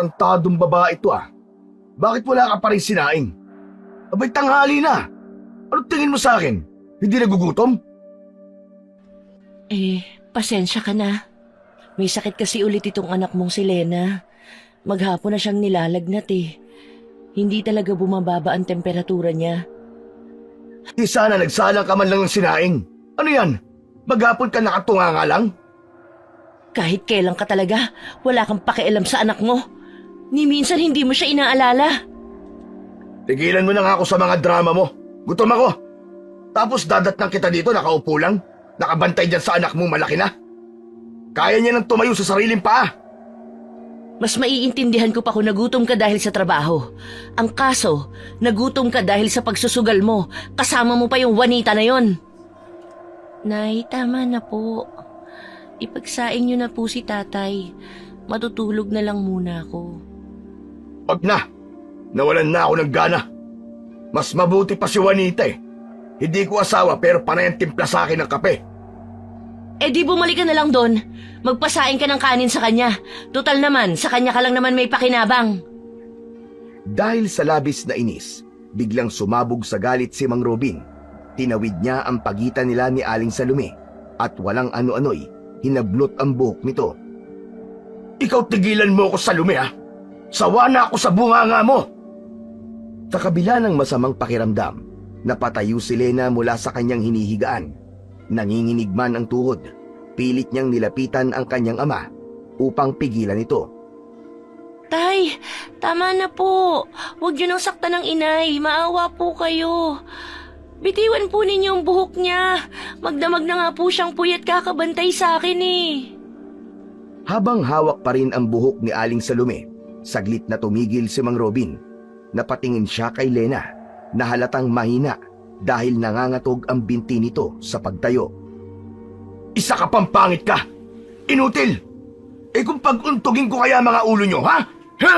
Tarantadong babae ito ah. Bakit wala ka pa rin sinaing? Abay tanghali na. Ano tingin mo sa akin? Hindi nagugutom? Pasensya ka na. May sakit kasi ulit itong anak mong si Lena. Maghapon na siyang nilalagnat eh. Hindi talaga bumababa ang temperatura niya. Di sana nagsalang ka man lang ng sinaing. Ano yan? Maghapon ka nakatunga nga lang? Kahit kailan ka talaga, wala kang pakialam sa anak mo. Ni minsan hindi mo siya inaalala. Tigilan mo na nga ako sa mga drama mo. Gutom ako. Tapos dadatnang kita dito, nakaupo lang. Nakabantay dyan sa anak mong malaki na. Kaya niya nang tumayo sa sariling paa. Mas maiintindihan ko pa kung nagutom ka dahil sa trabaho. Ang kaso, nagutom ka dahil sa pagsusugal mo. Kasama mo pa yung Juanita na yon. Nay, tama na po. Ipagsaing niyo na po si tatay. Matutulog na lang muna ako. Wag na. Nawalan na ako ng gana. Mas mabuti pa si Juanita eh. Hindi ko asawa pero panay ang timpla sa akin ng kape. Di bumalik ka na lang doon. Magpasaing ka ng kanin sa kanya. Total naman, sa kanya ka lang naman may pakinabang. Dahil sa labis na inis, biglang sumabog sa galit si Mang Robin. Tinawid niya ang pagitan nila ni Aling Salome at walang ano-ano'y hinablot ang buhok nito. Ikaw tigilan mo ako, Salome ha? Sawa na ako sa bunganga mo! Sa kabila ng masamang pakiramdam, napatayo si Lena mula sa kanyang hinihigaan. Nanginginig man ang tuhod, pilit niyang nilapitan ang kanyang ama upang pigilan ito. Tay, tama na po. Huwag niyo nang saktan ng inay. Maawa po kayo. Bitiwan po ninyo ang buhok niya. Magdamag na nga po siyang puyat kakabantay sa akin eh. Habang hawak pa rin ang buhok ni Aling Salome, saglit na tumigil si Mang Robin. Napatingin siya kay Lena na halatang mahina dahil nangangatog ang binti nito sa pagtayo. Isa ka pang pangit ka! Inutil! Kung pag-untugin ko kaya mga ulo nyo, ha? Ha?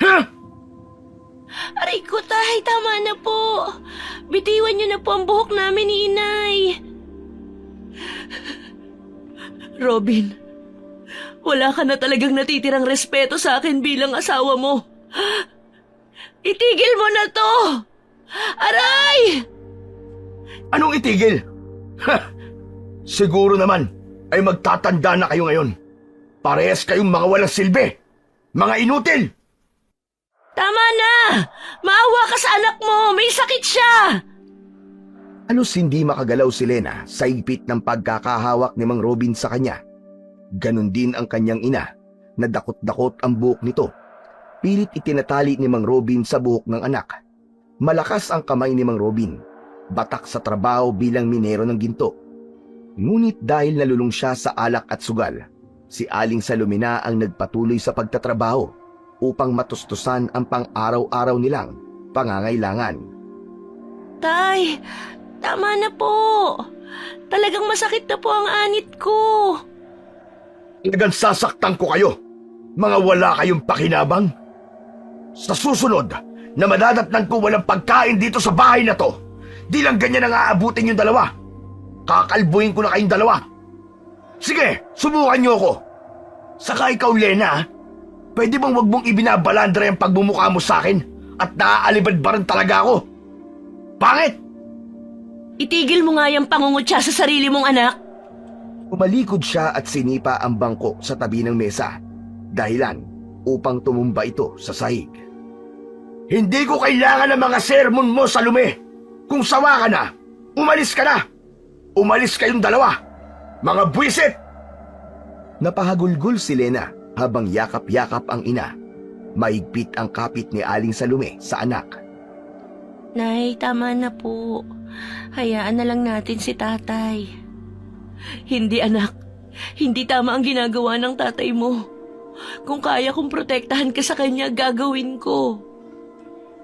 Ha? Aray ko, tay, tama na po. Bitiwan niyo na po ang buhok namin ni inay. Robin, wala ka na talagang natitirang respeto sa akin bilang asawa mo. Itigil mo na to! Aray! Anong itigil? Ha! Siguro naman ay magtatanda na kayo ngayon. Parehas kayong mga walang silbi. Mga inutil! Tama na! Maawa ka sa anak mo! May sakit siya! Halos hindi makagalaw si Lena sa higpit ng pagkakahawak ni Mang Robin sa kanya. Ganon din ang kanyang ina, na dakot-dakot ang buhok nito. Pilit itinatali ni Mang Robin sa buhok ng anak. Malakas ang kamay ni Mang Robin, batak sa trabaho bilang minero ng ginto. Ngunit dahil nalulung siya sa alak at sugal, si Aling Salome na ang nagpatuloy sa pagtatrabaho upang matustusan ang pang-araw-araw nilang pangangailangan. Tay, tama na po. Talagang masakit na po ang anit ko. Talagang sasaktan ko kayo, mga wala kayong pakinabang. Sa susunod na madadatnan ko walang pagkain dito sa bahay na to, di lang ganyan ang aabutin yung dalawa. Kakalbuhin ko na kayong dalawa. Sige, subukan niyo ako. Saka ikaw, Lena, pwede bang wag mong ibinabalandra yung pagbumukha mo sa akin at naaalibad ba rin talaga ako? Pangit! Itigil mo nga yung pangungutya sa sarili mong anak. Umalikod siya at sinipa ang bangko sa tabi ng mesa, dahilan upang tumumba ito sa sahig. Hindi ko kailangan ng mga sermon mo, Salome. Kung sawa ka na, umalis ka na. Umalis kayong dalawa, mga buwisit! Napahagulgol si Lena habang yakap-yakap ang ina. Maigpit ang kapit ni Aling Salome sa anak. Nay, tama na po. Hayaan na lang natin si tatay. Hindi anak, hindi tama ang ginagawa ng tatay mo. Kung kaya kong protektahan ka sa kanya, gagawin ko.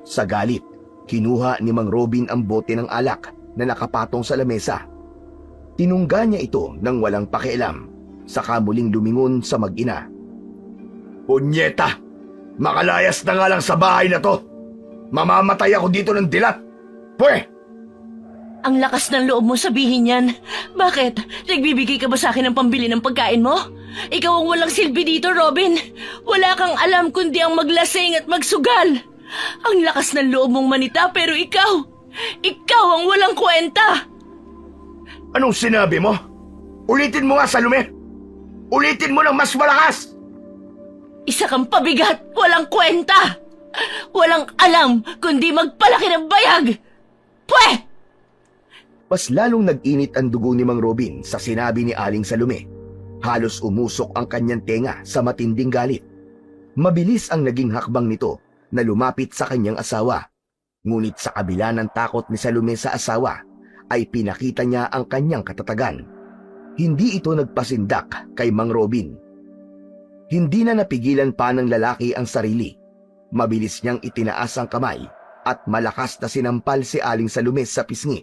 Sa galit, kinuha ni Mang Robin ang bote ng alak na nakapatong sa lamesa. Tinungga niya ito nang walang pakialam, saka muling lumingon sa mag-ina. Punyeta! Makalayas na nga lang sa bahay na to! Mamamatay ako dito ng dilat! Pwe! Ang lakas ng loob mo sabihin yan. Bakit? Nagbibigay ka ba sa akin ng pambili ng pagkain mo? Ikaw ang walang silbi dito, Robin. Wala kang alam kundi ang maglasing at magsugal. Ang lakas ng loob mong manita pero ikaw ang walang kwenta. Anong sinabi mo? Ulitin mo nga, Salome. Ulitin mo ng mas malakas. Isa kang pabigat, walang kwenta. Walang alam kundi magpalaki ng bayag. Pwe! Mas lalong nag-init ang dugo ni Mang Robin sa sinabi ni Aling Salome. Halos umusok ang kanyang tenga sa matinding galit. Mabilis ang naging hakbang nito na lumapit sa kanyang asawa. Ngunit sa kabila ng takot ni Salome sa asawa, ay pinakita niya ang kanyang katatagan. Hindi ito nagpasindak kay Mang Robin. Hindi na napigilan pa ng lalaki ang sarili. Mabilis niyang itinaas ang kamay at malakas na sinampal si Aling Salome sa pisngi.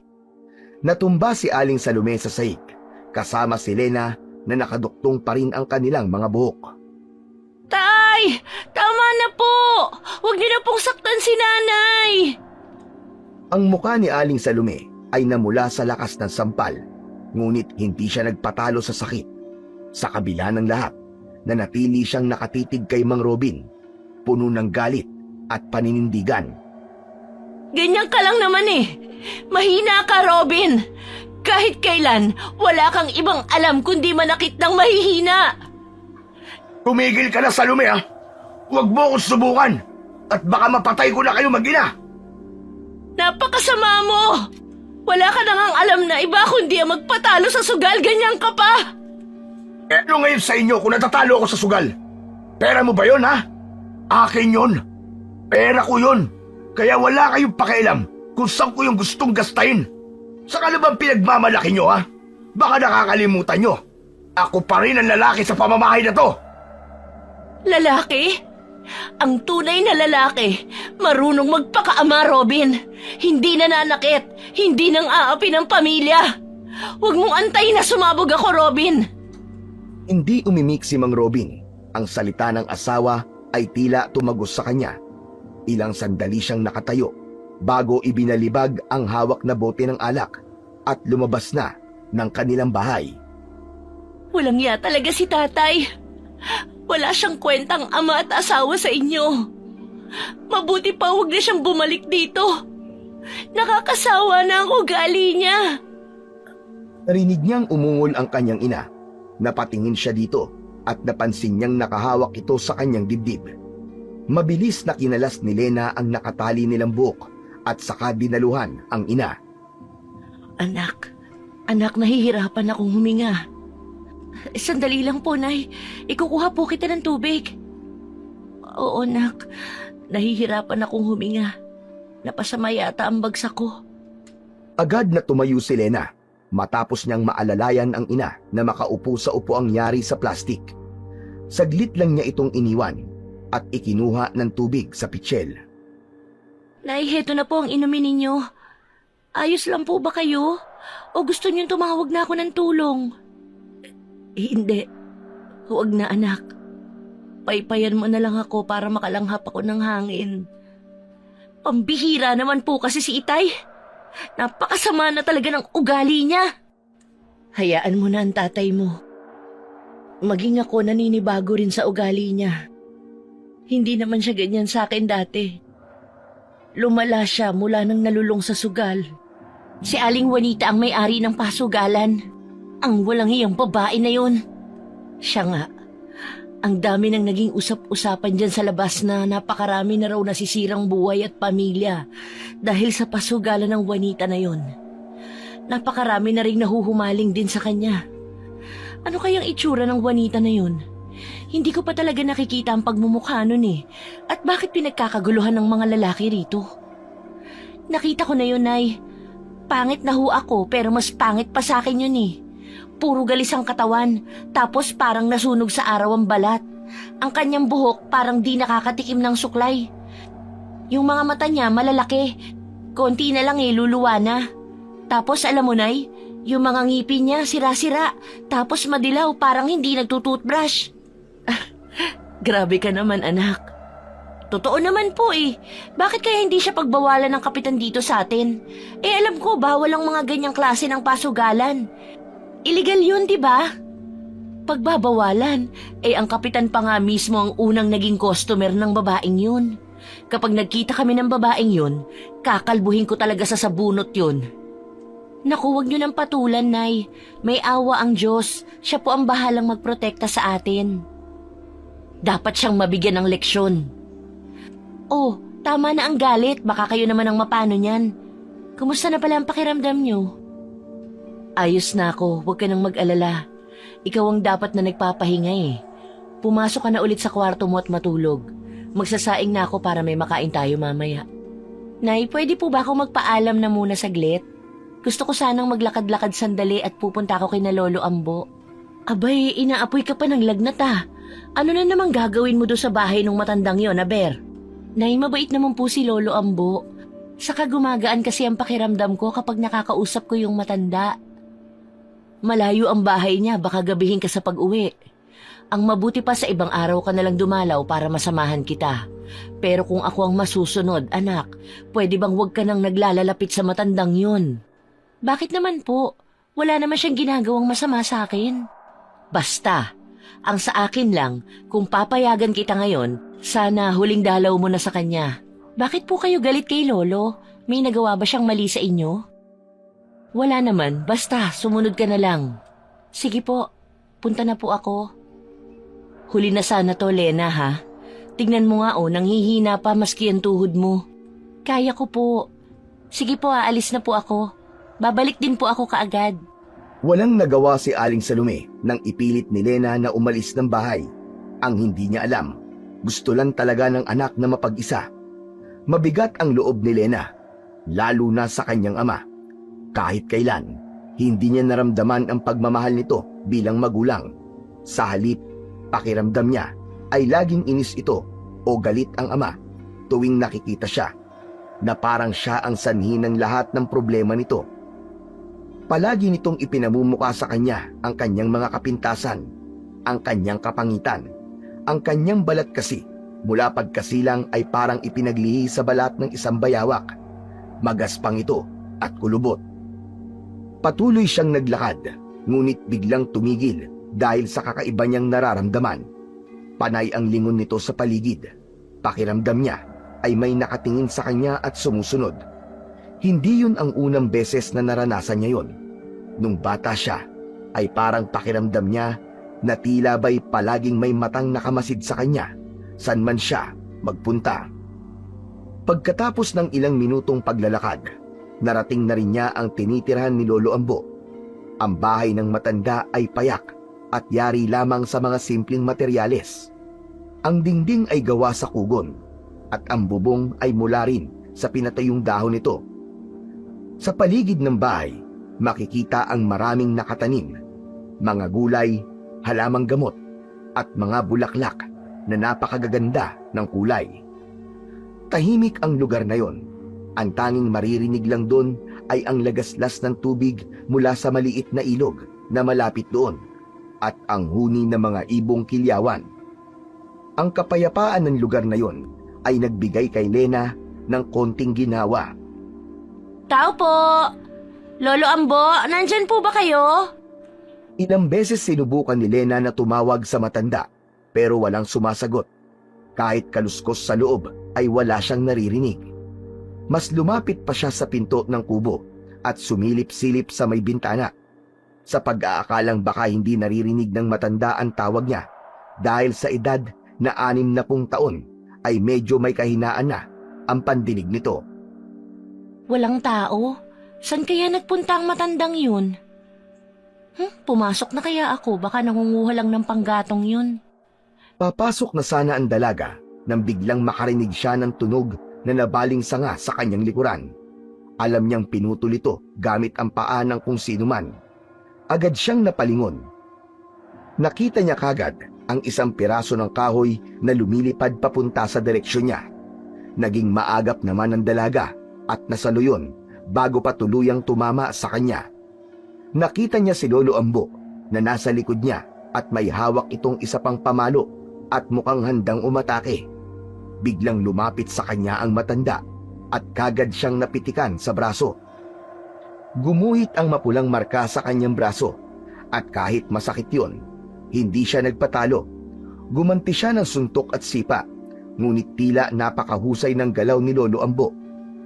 Natumba si Aling Salome sa sahig, kasama si Lena na nakaduktong pa rin ang kanilang mga buhok. Tay! Tama na po! Huwag niyo na pong saktan si nanay! Ang mukha ni Aling Salome ay namula sa lakas ng sampal, ngunit hindi siya nagpatalo sa sakit. Sa kabila ng lahat, nanatili siyang nakatitig kay Mang Robin, puno ng galit at paninindigan. Ganyan ka lang naman eh. Mahina ka, Robin. Kahit kailan, wala kang ibang alam kundi manakit ng mahihina. Tumigil ka na, Salome, ha? Huwag mo akong subukan at baka mapatay ko na kayo mag-ina. Napakasama mo! Wala ka nang alam na iba kundi ang magpatalo sa sugal, ganyan ka pa! Eh, ano ngayon sa inyo kung natatalo ako sa sugal? Pera mo ba yun, ha? Akin yun. Pera ko yun. Kaya wala kayong pakialam kung saan ko yung gustong gastahin. Saka na bang pinagmamalaki nyo, ha? Baka nakakalimutan nyo. Ako pa rin ang lalaki sa pamamahay na to. Lalaki? Ang tunay na lalaki, marunong magpakaama, Robin. Hindi nananakit, hindi nang aapi ng pamilya. Huwag mong antayin na sumabog ako, Robin. Hindi umimik si Mang Robin. Ang salita ng asawa ay tila tumagos sa kanya. Ilang sandali siyang nakatayo bago ibinalibag ang hawak na bote ng alak at lumabas na ng kanilang bahay. Walang ya talaga si tatay. Wala siyang kwentang ama at asawa sa inyo. Mabuti pa huwag na siyang bumalik dito. Nakakasawa na ang ugali niya. Narinig niyang umungol ang kanyang ina. Napatingin siya dito at napansin niyang nakahawak ito sa kanyang dibdib. Mabilis na kinalas ni Lena ang nakatali nilang buhok at saka dinaluhan ang ina. Anak, nahihirapan akong huminga. Sandali lang po, Nay. Ikukuha po kita ng tubig. Oo, anak. Nahihirapan akong huminga. Napasama yata ang bagsak ko. Agad na tumayo si Lena matapos niyang maalalayan ang ina na makaupo sa upuang yari sa plastik. Saglit lang niya itong iniwan at ikinuha ng tubig sa pitsil. Nay, heto na po ang inumin ninyo. Ayos lang po ba kayo? O gusto niyong tumawag na ako ng tulong? Hindi. Huwag na, anak. Paypayan mo na lang ako para makalanghap ako ng hangin. Pambihira naman po kasi si Itay. Napakasama na talaga ng ugali niya. Hayaan mo na ang tatay mo. Maging ako naninibago rin sa ugali niya. Hindi naman siya ganyan sa akin dati. Lumala siya mula nang nalulong sa sugal. Si Aling Juanita ang may-ari ng pasugalan. Ang walang iyang babae na yun. Siya nga, ang dami nang naging usap-usapan dyan sa labas na napakarami na raw nasisirang buhay at pamilya dahil sa pasugalan ng Juanita na yun. Napakarami na rin nahuhumaling din sa kanya. Ano kayang itsura ng Juanita na yun? Hindi ko pa talaga nakikita ang pagmumukha nun eh. At bakit pinagkakaguluhan ng mga lalaki rito? Nakita ko na yun, Nay. Pangit na ho ako pero mas pangit pa sa akin yun eh. Puro galis ang katawan, tapos parang nasunog sa araw ang balat. Ang kanyang buhok parang di nakakatikim ng suklay. Yung mga mata niya malalaki, konti na lang luluwa na. Tapos alam mo, Nay, yung mga ngipin niya sira-sira, tapos madilaw parang hindi nagtututbrush. Grabe ka naman, anak. Totoo naman po eh. Bakit kaya hindi siya pagbawalan ng kapitan dito sa atin? Alam ko, bawal ang mga ganyang klase ng pasugalan. Illegal yun, di ba? Pagbabawalan, ang kapitan pa nga mismo ang unang naging customer ng babaeng yun. Kapag nagkita kami ng babaeng yun, kakalbuhin ko talaga sa sabunot yun. Naku, wag niyo nang patulan, Nay. May awa ang Diyos. Siya po ang bahalang magprotekta sa atin. Dapat siyang mabigyan ng leksyon. Oh, tama na ang galit. Baka kayo naman ang mapano niyan. Kumusta na pala ang pakiramdam niyo? Ayos na ako. Huwag ka nang mag-alala. Ikaw ang dapat na nagpapahinga eh. Pumasok ka na ulit sa kwarto mo at matulog. Magsasaing na ako para may makain tayo mamaya. Nay, pwede po ba ako magpaalam na muna saglit? Gusto ko sanang maglakad-lakad sandali at pupunta ako kay na Lolo Ambo. Abay, inaapoy ka pa ng lagnat ah. Ano na namang gagawin mo doon sa bahay ng matandang yon, Aber? Nay, mabait naman po si Lolo Ambo. Saka gumagaan kasi ang pakiramdam ko kapag nakakausap ko yung matanda. Malayo ang bahay niya, baka gabihin ka sa pag-uwi. Ang mabuti pa sa ibang araw ka nalang dumalaw para masamahan kita. Pero kung ako ang masusunod, anak, pwede bang huwag ka nang naglalalapit sa matandang yun? Bakit naman po? Wala naman siyang ginagawang masama sa akin. Basta, ang sa akin lang, kung papayagan kita ngayon, sana huling dalaw mo na sa kanya. Bakit po kayo galit kay Lolo? May nagawa ba siyang mali sa inyo? Wala naman, basta sumunod ka na lang. Sige po, punta na po ako. Huli na sana to, Lena, ha? Tignan mo nga nanghihina pa maski ang tuhod mo. Kaya ko po. Sige po, aalis na po ako. Babalik din po ako kaagad. Walang nagawa si Aling Salome nang ipilit ni Lena na umalis ng bahay. Ang hindi niya alam, gusto lang talaga ng anak na mapag-isa. Mabigat ang loob ni Lena, lalo na sa kanyang ama. Kahit kailan, hindi niya naramdaman ang pagmamahal nito bilang magulang. Sa halip, pakiramdam niya ay laging inis ito o galit ang ama tuwing nakikita siya, na parang siya ang sanhi ng lahat ng problema nito. Palagi nitong ipinamumukha sa kanya ang kanyang mga kapintasan, ang kanyang kapangitan, ang kanyang balat kasi mula pagkasilang ay parang ipinaglihi sa balat ng isang bayawak. Magaspang ito at kulubot. Patuloy siyang naglakad, ngunit biglang tumigil dahil sa kakaiba niyang nararamdaman. Panay ang lingon nito sa paligid. Pakiramdam niya ay may nakatingin sa kanya at sumusunod. Hindi yun ang unang beses na naranasan niya yun. Nung bata siya, ay parang pakiramdam niya na tila ba'y palaging may matang nakamasid sa kanya, saan man siya magpunta. Pagkatapos ng ilang minutong paglalakad, narating na rin niya ang tinitirhan ni Lolo Ambo. Ang bahay ng matanda ay payak at yari lamang sa mga simpleng materyales. Ang dingding ay gawa sa kugon at ang bubong ay mula rin sa pinatayong dahon nito. Sa paligid ng bahay, makikita ang maraming nakatanim, mga gulay, halamang gamot, at mga bulaklak na napakagaganda ng kulay. Tahimik ang lugar na yon. Ang tanging maririnig lang doon ay ang lagaslas ng tubig mula sa maliit na ilog na malapit doon at ang huni ng mga ibong kilyawan. Ang kapayapaan ng lugar na yon ay nagbigay kay Lena ng konting ginawa. Tao po! Lolo Ambo, nandyan po ba kayo? Ilang beses sinubukan ni Lena na tumawag sa matanda pero walang sumasagot. Kahit kaluskos sa loob ay wala siyang naririnig. Mas lumapit pa siya sa pinto ng kubo at sumilip-silip sa may bintana. Sa pag-aakalang baka hindi naririnig ng matanda ang tawag niya dahil sa edad na 60 taon ay medyo may kahinaan na ang pandinig nito. Walang tao? San kaya nagpunta ang matandang yun? Pumasok na kaya ako, baka nangunguha lang ng panggatong yun. Papasok na sana ang dalaga nang biglang makarinig siya ng tunog na nabaling sanga sa kanyang likuran. Alam niyang pinutol ito gamit ang paa ng kung sino man. Agad siyang napalingon. Nakita niya kagad ang isang piraso ng kahoy na lumilipad papunta sa direksyon niya. Naging maagap naman ang dalaga at nasaluyon bago pa tuluyang tumama sa kanya. Nakita niya si Lolo Ambo na nasa likod niya at may hawak itong isa pang pamalo at mukhang handang umatake. Biglang lumapit sa kanya ang matanda at kagad siyang napitikan sa braso. Gumuhit ang mapulang marka sa kanyang braso at kahit masakit yun, Hindi siya nagpatalo. Gumanti siya ng suntok at sipa, ngunit tila napakahusay ng galaw ni Lolo Ambo.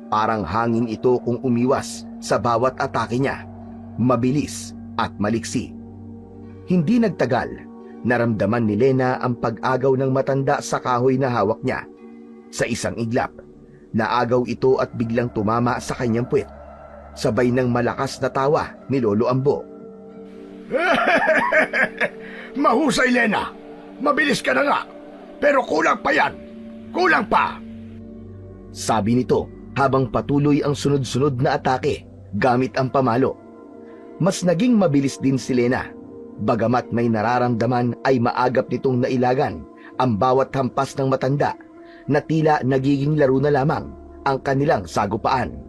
Parang hangin ito kung umiwas sa bawat atake niya. Mabilis at maliksi. Hindi nagtagal, naramdaman ni Lena ang pag-agaw ng matanda sa kahoy na hawak niya. Sa isang iglap, naagaw ito at biglang tumama sa kanyang puwet. Sabay ng malakas na tawa ni Lolo Ambo. Mahusay, Lena. Mabilis ka na nga. Pero kulang pa yan. Kulang pa. Sabi nito habang patuloy ang sunod-sunod na atake gamit ang pamalo. Mas naging mabilis din si Lena. Bagamat may nararamdaman ay maagap nitong nailagan ang bawat hampas ng matanda na tila nagiging laro na lamang ang kanilang sagupaan.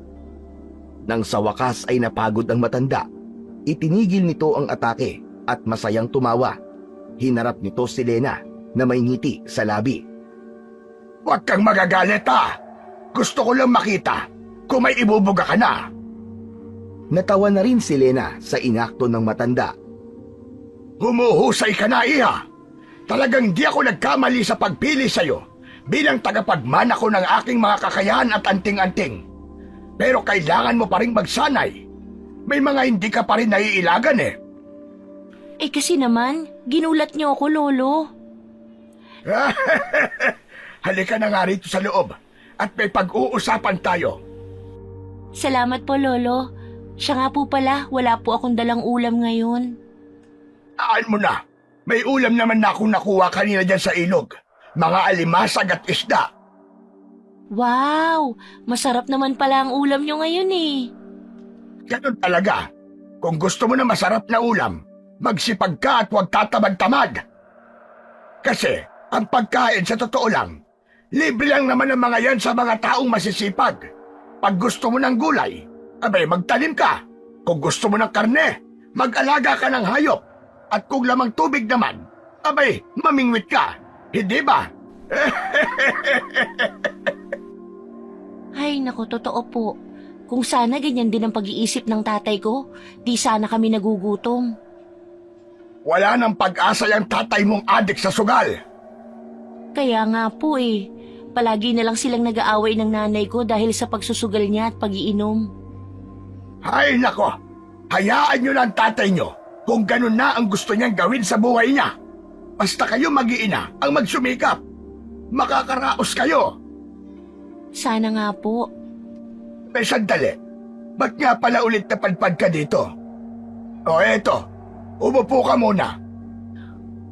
Nang sa wakas ay napagod ang matanda, itinigil nito ang atake at masayang tumawa. Hinarap nito si Lena na may ngiti sa labi. Huwag kang magagalit, ha. Gusto ko lang makita kung may ibubuga ka na. Natawa na rin si Lena sa inakto ng matanda. Humuhusay ka na, iha. Talagang di ako nagkamali sa pagpili sa'yo bilang tagapagmana ko ng aking mga kakayahan at anting-anting. Pero kailangan mo pa rin magsanay. May mga hindi ka pa rin naiilagan eh. Eh kasi naman, ginulat niyo ako, Lolo. Halika na nga rito sa loob at may pag-uusapan tayo. Salamat po, Lolo. Siya nga po pala, wala po akong dalang ulam ngayon. Aan mo na. May ulam naman na akong nakuha kanina dyan sa ilog. Mga alimasag at isda. Wow! Masarap naman pala ang ulam niyo ngayon eh. Ganun talaga. Kung gusto mo na masarap na ulam, magsipag ka at huwag tatamad-tamad. Kasi, ang pagkain sa totoo lang, libre lang naman ang mga yan sa mga taong masisipag. Pag gusto mo ng gulay, abay magtanim ka. Kung gusto mo ng karne, mag-alaga ka ng hayop. At kung lamang tubig naman, abay mamingwit ka. Hindi ba? Ay, naku, totoo po. Kung sana ganyan din ang pag-iisip ng tatay ko, di sana kami nagugutom. Wala nang pag-asa yung tatay mong adik sa sugal. Kaya nga po eh, palagi na lang silang nag-aaway ng nanay ko dahil sa pagsusugal niya at pag-iinom. Hay nako, hayaan nyo lang tatay nyo kung ganun na ang gusto niyang gawin sa buhay niya. Basta kayo mag-iina ang magsumikap. Makakaraos kayo. Sana nga po. May sandali, ba't nga pala ulit napadpad ka dito? O eto, umupo ka muna.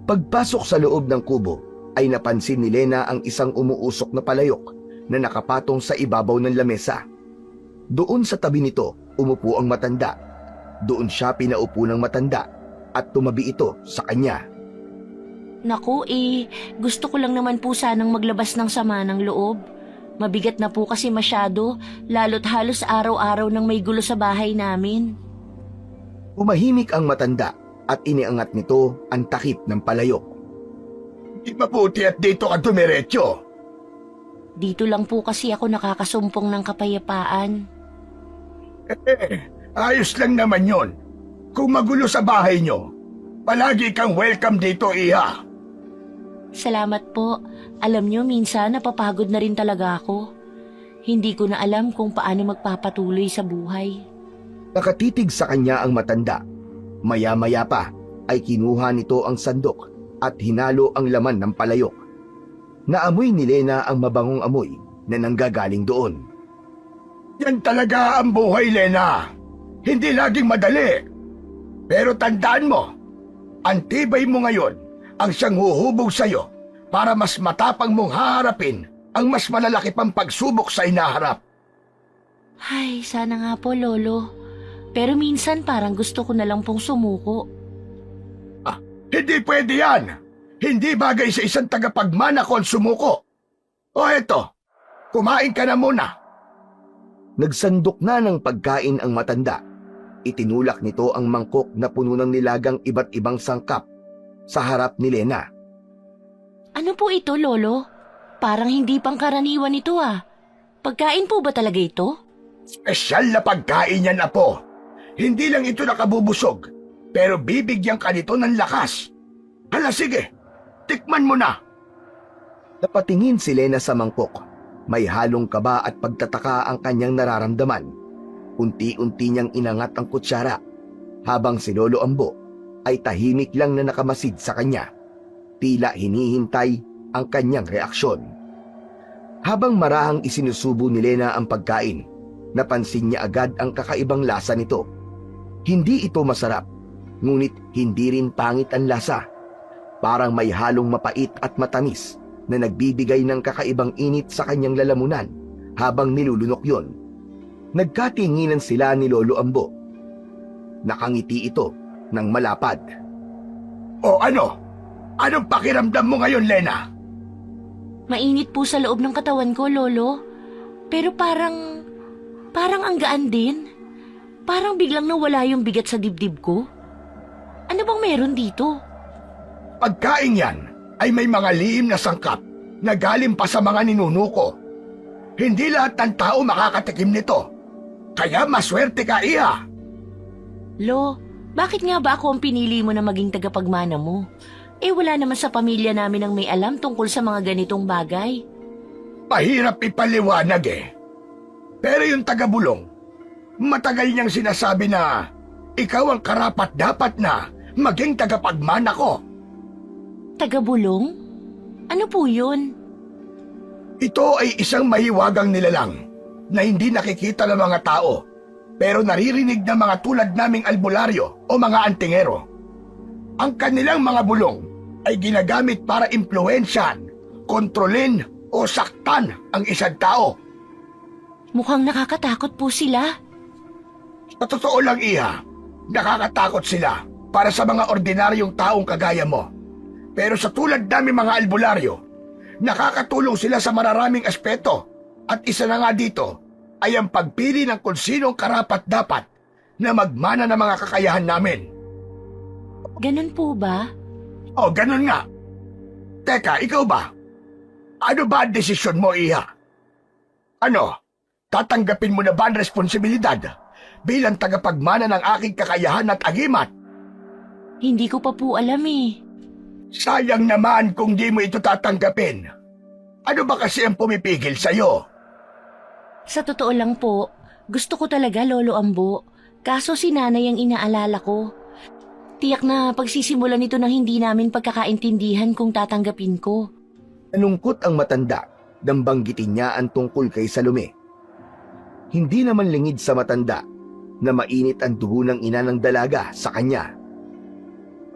Pagpasok sa loob ng kubo, ay napansin ni Lena ang isang umuusok na palayok na nakapatong sa ibabaw ng lamesa. Doon sa tabi nito, umupo ang matanda. Doon siya pinaupo ng matanda at tumabi ito sa kanya. Naku eh, gusto ko lang naman po sanang maglabas ng sama ng loob. Mabigat na po kasi masyado, lalo't halos araw-araw nang may gulo sa bahay namin. Umahimik ang matanda at iniangat nito ang takip ng palayok. Di mabuti at dito ka dumiretso. Dito lang po kasi ako nakakasumpong ng kapayapaan. Ayos lang naman yon. Kung magulo sa bahay nyo, palagi kang welcome dito, iha. Salamat po. Alam nyo, minsan napapagod na rin talaga ako. Hindi ko na alam kung paano magpapatuloy sa buhay. Nakatitig sa kanya ang matanda. Maya-maya pa ay kinuha nito ang sandok at hinalo ang laman ng palayok. Naamoy ni Lena ang mabangong amoy na nanggagaling doon. Yan talaga ang buhay, Lena. Hindi laging madali. Pero tandaan mo, ang tibay mo ngayon ang siyang huhubog sa'yo para mas matapang mong haharapin ang mas malalaki pang pagsubok sa inaharap. Ay, sana nga po, Lolo. Pero minsan parang gusto ko na lang pong sumuko. Hindi pwede yan. Hindi bagay sa isang tagapagmana kung sumuko. O eto, kumain ka na muna. Nagsandok na ng pagkain ang matanda. Itinulak nito ang mangkok na puno ng nilagang iba't ibang sangkap sa harap ni Lena. Ano po ito, Lolo? Parang hindi pangkaraniwan ito ah. Pagkain po ba talaga ito? Espesyal na pagkain yan, Apo. Hindi lang ito nakabubusog, pero bibigyan ka nito ng lakas. Hala sige, tikman mo na. Napatingin si Lena sa mangkok. May halong kaba at pagtataka ang kanyang nararamdaman. Unti-unti niyang inangat ang kutsara, habang si Lolo Ambo ay tahimik lang na nakamasid sa kanya. Tila hinihintay ang kanyang reaksyon. Habang marahang isinusubo ni Lena ang pagkain, napansin niya agad ang kakaibang lasa nito. Hindi ito masarap, ngunit hindi rin pangit ang lasa. Parang may halong mapait at matamis na nagbibigay ng kakaibang init sa kanyang lalamunan habang nilulunok yon. Nagkatinginan sila ni Lolo Ambo. Nakangiti ito ng malapad. O ano? Anong pakiramdam mo ngayon, Lena? Mainit po sa loob ng katawan ko, Lolo. Pero parang ang gaan din. Parang biglang nawala yung bigat sa dibdib ko. Ano bang meron dito? Pagkain yan ay may mga lihim na sangkap na galing pa sa mga ninuno ko. Hindi lahat ng tao makakatikim nito. Kaya maswerte ka, Iha. Lo, bakit nga ba ako ang pinili mo na maging tagapagmana mo? Wala naman sa pamilya namin ang may alam tungkol sa mga ganitong bagay. Mahirap ipaliwanag Pero yung taga-bulong, matagal niyang sinasabi na ikaw ang karapat-dapat na maging tagapagmana ko. Taga-bulong? Ano po yun? Ito ay isang mahiwagang nilalang na hindi nakikita ng mga tao pero naririnig ng mga tulad naming albularyo o mga antingero. Ang kanilang mga bulong ay ginagamit para impluwensyahan, kontrolin o saktan ang isang tao. Mukhang nakakatakot po sila. Sa totoo lang, Iha, nakakatakot sila para sa mga ordinaryong taong kagaya mo. Pero sa tulad namin mga albularyo, nakakatulong sila sa mararaming aspeto. At isa na nga dito ay ang pagpili ng kung sinong karapat-dapat na magmana ng mga kakayahan namin. Ganun po ba? O, ganun nga. Teka, ikaw ba? Ano ba ang desisyon mo, Iha? Ano? Tatanggapin mo na ba ang responsibilidad bilang tagapagmana ng aking kakayahan at agimat? Hindi ko pa po alam Sayang naman kung di mo ito tatanggapin. Ano ba kasi ang pumipigil sa'yo? Sa totoo lang po, gusto ko talaga, Lolo Ambo. Kaso si nanay ang inaalala ko. Tiyak na pagsisimulan nito na hindi namin pagkakaintindihan kung tatanggapin ko. Nalungkot ang matanda nang banggitin niya ang tungkol kay Salome. Hindi naman lingid sa matanda na mainit ang dugo ng ina ng dalaga sa kanya.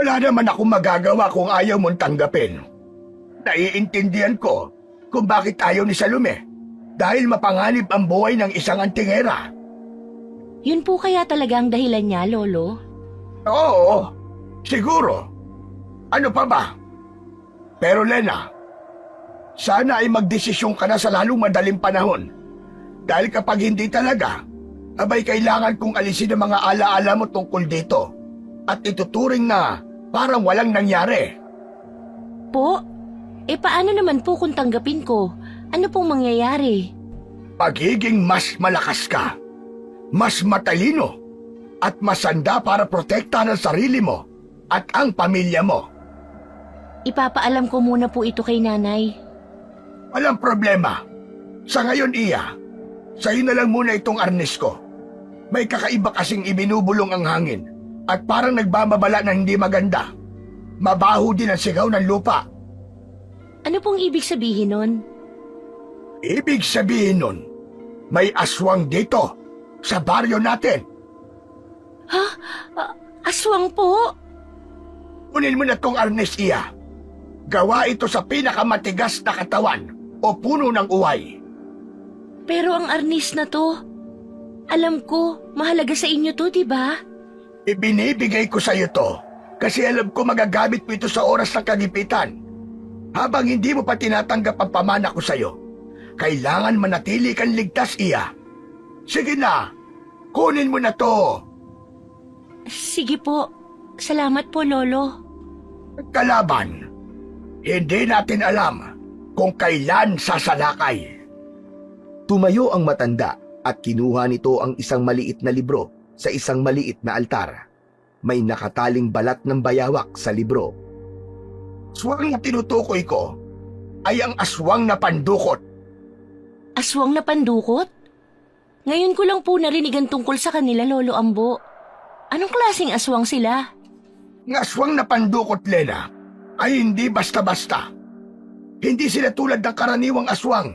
Wala naman akong magagawa kung ayaw mong tanggapin. Naiintindihan ko kung bakit ayaw ni Salome dahil mapanganib ang buhay ng isang antingera. Yun po kaya talaga ang dahilan niya, Lolo? Oo, siguro. Ano pa ba? Pero Lena, sana ay magdesisyon ka na sa lalong madaling panahon. Dahil kapag hindi talaga, abay kailangan kong alisin ang mga alaala mo tungkol dito at ituturing na parang walang nangyari. Po? Paano naman po kung tanggapin ko? Ano pong mangyayari? Pagiging mas malakas ka, mas matalino, at masanda para protektahan ang sarili mo at ang pamilya mo. Ipapaalam ko muna po ito kay nanay. Walang problema. Sa ngayon, Iya, sa'yo na lang muna itong arnis ko. May kakaiba kasing ibinubulong ang hangin at parang nagbababala na hindi maganda. Mabaho din ang sigaw ng lupa. Ano pong ibig sabihin nun? Ibig sabihin nun, may aswang dito sa baryo natin. Ha? Aswang po? Kunin mo na tong arnis, Iya. Gawa ito sa pinakamatigas na katawan o puno ng uway. Pero ang arnis na to, alam ko, mahalaga sa inyo to, di ba? Ibinibigay ko sa iyo to kasi alam ko magagamit mo ito sa oras ng kagipitan. Habang hindi mo pa tinatanggap ang pamana ko sa iyo, kailangan manatili kang ligtas, Iya. Sige na, kunin mo na to. Sige po. Salamat po, Lolo. Kalaban, hindi natin alam kung kailan sasalakay. Tumayo ang matanda at kinuha nito ang isang maliit na libro sa isang maliit na altar. May nakataling balat ng bayawak sa libro. Aswang na tinutukoy ko ay ang aswang na pandukot. Aswang na pandukot? Ngayon ko lang po narinigan tungkol sa kanila, Lolo Ambo. Anong klaseng aswang sila? Ang aswang na pandukot, Lena, ay hindi basta-basta. Hindi sila tulad ng karaniwang aswang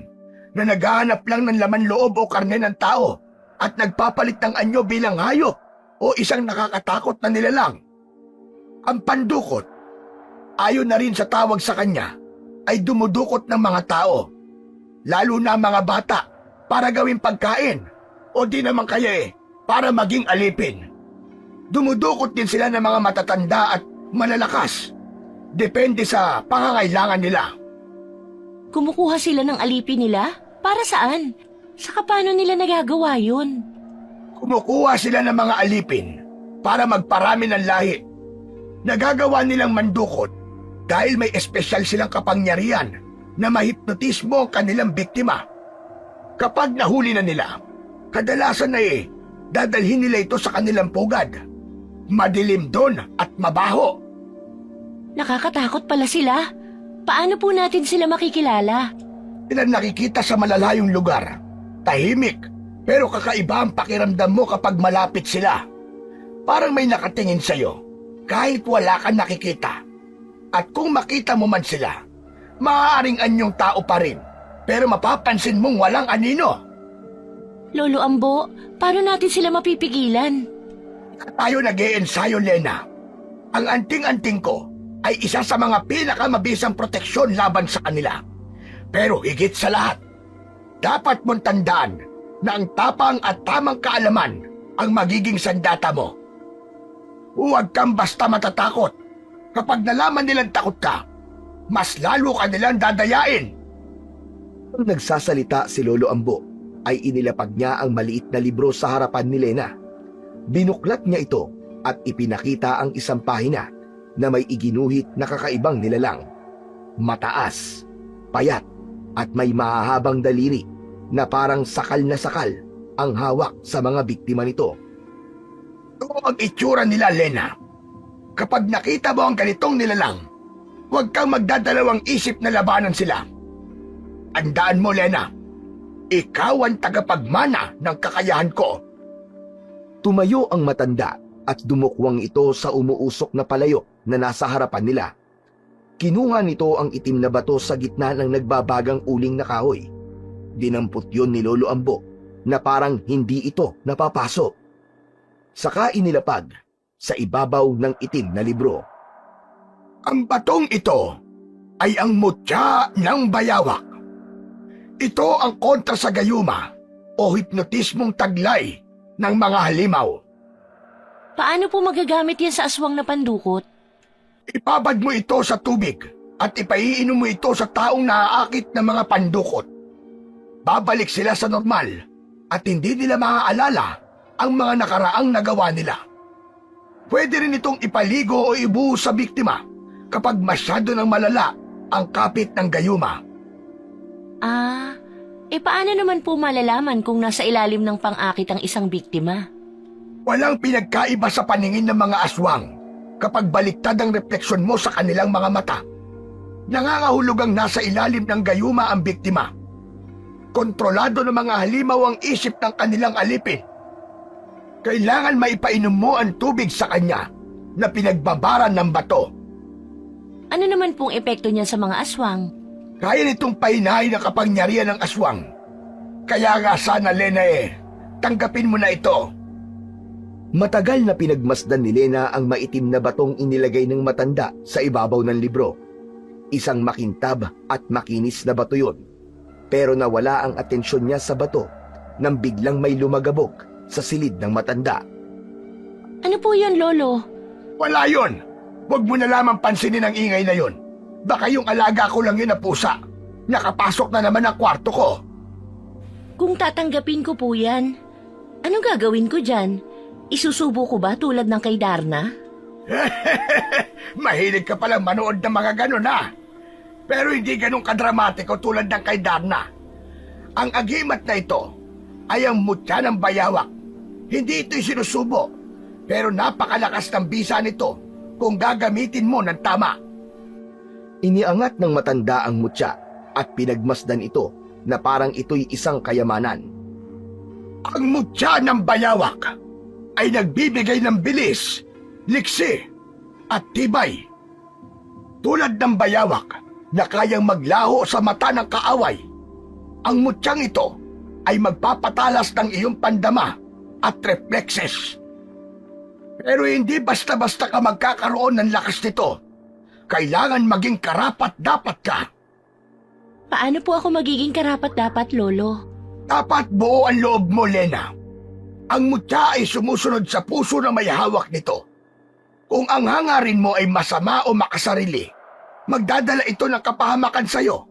na naghahanap lang ng laman loob o karne ng tao at nagpapalit ng anyo bilang hayop o isang nakakatakot na nilalang. Ang pandukot, ayon na rin sa tawag sa kanya, ay dumudukot ng mga tao, lalo na mga bata, para gawing pagkain o di naman kaya para maging alipin. Dumudukot din sila ng mga matatanda at malalakas. Depende sa pangangailangan nila. Kumukuha sila ng alipin nila? Para saan? Saka paano nila nagagawa yun? Kumukuha sila ng mga alipin para magparami ng lahi. Nagagawa nilang mandukot dahil may espesyal silang kapangyarihan na mahipnotismo ang kanilang biktima. Kapag nahuli na nila, kadalasan na dadalhin nila ito sa kanilang pugad. Madilim doon at mabaho. Nakakatakot pala sila. Paano po natin sila makikilala? Sila nakikita sa malalayong lugar. Tahimik, pero kakaiba ang pakiramdam mo kapag malapit sila. Parang may nakatingin sa'yo, kahit wala kang nakikita. At kung makita mo man sila, maaaring anyong tao pa rin, pero mapapansin mong walang anino. Lolo Ambo, paano natin sila mapipigilan? Tayo nag-iensayo, Lena. Ang anting-anting ko ay isa sa mga pinakamabisang proteksyon laban sa kanila. Pero higit sa lahat, dapat mong tandaan na ang tapang at tamang kaalaman ang magiging sandata mo. Huwag kang basta matatakot. Kapag nalaman nilang takot ka, mas lalo ka nilang dadayain. Nang nagsasalita si Lolo Ambo, ay inilapag niya ang maliit na libro sa harapan ni Lena. Binuklat niya ito at ipinakita ang isang pahina na may iginuhit na kakaibang nilalang. Mataas, payat, at may mahahabang daliri na parang sakal na sakal ang hawak sa mga biktima nito. Ito ang itsura nila, Lena. Kapag nakita mo ang ganitong nilalang, huwag kang magdadalawang isip na labanan sila. Andaan mo, Lena, ikaw ang tagapagmana ng kakayahan ko. Tumayo ang matanda at dumukwang ito sa umuusok na palayok na nasa harapan nila. Kinuha nito ang itim na bato sa gitna ng nagbabagang uling na kahoy. Dinampot yun ni Lolo Ambo na parang hindi ito napapasok. Saka inilapag sa ibabaw ng itim na libro. Ang batong ito ay ang mutya ng bayawak. Ito ang kontra sa gayuma o hipnotismong taglay ng mga halimaw. Paano po magagamit yan sa aswang na pandukot? Ipabad mo ito sa tubig at ipaiinom mo ito sa taong naaakit ng mga pandukot. Babalik sila sa normal at hindi nila maaalala ang mga nakaraang nagawa nila. Pwede rin itong ipaligo o ibuhos sa biktima kapag masyado ng malala ang kapit ng gayuma. Paano naman po malalaman kung nasa ilalim ng pang-akit ang isang biktima? Walang pinagkaiba sa paningin ng mga aswang kapag baliktad ang refleksyon mo sa kanilang mga mata. Nangangahulog ang nasa ilalim ng gayuma ang biktima. Kontrolado ng mga halimaw ang isip ng kanilang alipin. Kailangan maipainom mo ang tubig sa kanya na pinagbabaran ng bato. Ano naman pong epekto niya sa mga aswang? Kaya nitong pahinahin ang kapangyarihan ng aswang. Kaya nga sana, Lena, tanggapin mo na ito. Matagal na pinagmasdan ni Lena ang maitim na batong inilagay ng matanda sa ibabaw ng libro. Isang makintab at makinis na bato yun. Pero nawala ang atensyon niya sa bato nang biglang may lumagabog sa silid ng matanda. Ano po yun, Lolo? Wala yun. Huwag mo na lamang pansinin ang ingay na yun. Baka yung alaga ko lang yun na pusa. Nakapasok na naman ang kwarto ko. Kung tatanggapin ko po yan, anong gagawin ko dyan? Isusubo ko ba tulad ng kay Darna? Mahilig ka palang manood ng mga ganon, ha? Pero hindi ganun kadramatiko tulad ng kay Darna. Ang agimat na ito ay ang mutya ng bayawak. Hindi ito'y sinusubo, pero napakalakas ng bisa nito kung gagamitin mo ng tama. Iniangat ng matanda ang mutya at pinagmasdan ito na parang ito'y isang kayamanan. Ang mutya ng bayawak ay nagbibigay ng bilis, liksi, at tibay. Tulad ng bayawak na kayang maglaho sa mata ng kaaway, ang mutyang ito ay magpapatalas ng iyong pandama at reflexes. Pero hindi basta-basta ka magkakaroon ng lakas nito. Kailangan maging karapat-dapat ka. Paano po ako magiging karapat-dapat, Lolo? Dapat buo ang loob mo, Lena. Ang mutya ay sumusunod sa puso na may hawak nito. Kung ang hangarin mo ay masama o makasarili, magdadala ito ng kapahamakan sa'yo.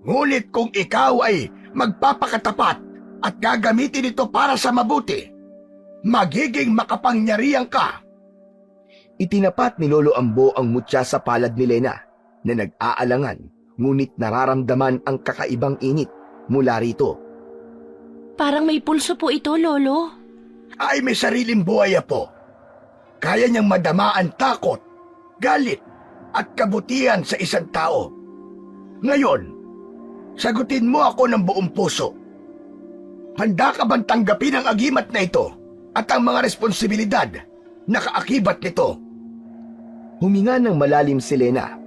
Ngunit kung ikaw ay magpapakatapat at gagamitin ito para sa mabuti, magiging makapangyarihan ka. Itinapat ni Lolo Ambo ang mutya sa palad ni Lena na nag-aalangan, ngunit nararamdaman ang kakaibang init mula rito. Parang may pulso po ito, Lolo. Ay may sariling buhay po. Kaya niyang madama ang takot, galit, at kabutihan sa isang tao. Ngayon, sagutin mo ako ng buong puso. Handa ka bang tanggapin ang agimat na ito at ang mga responsibilidad na kaakibat nito? Huminga ng malalim si Lena.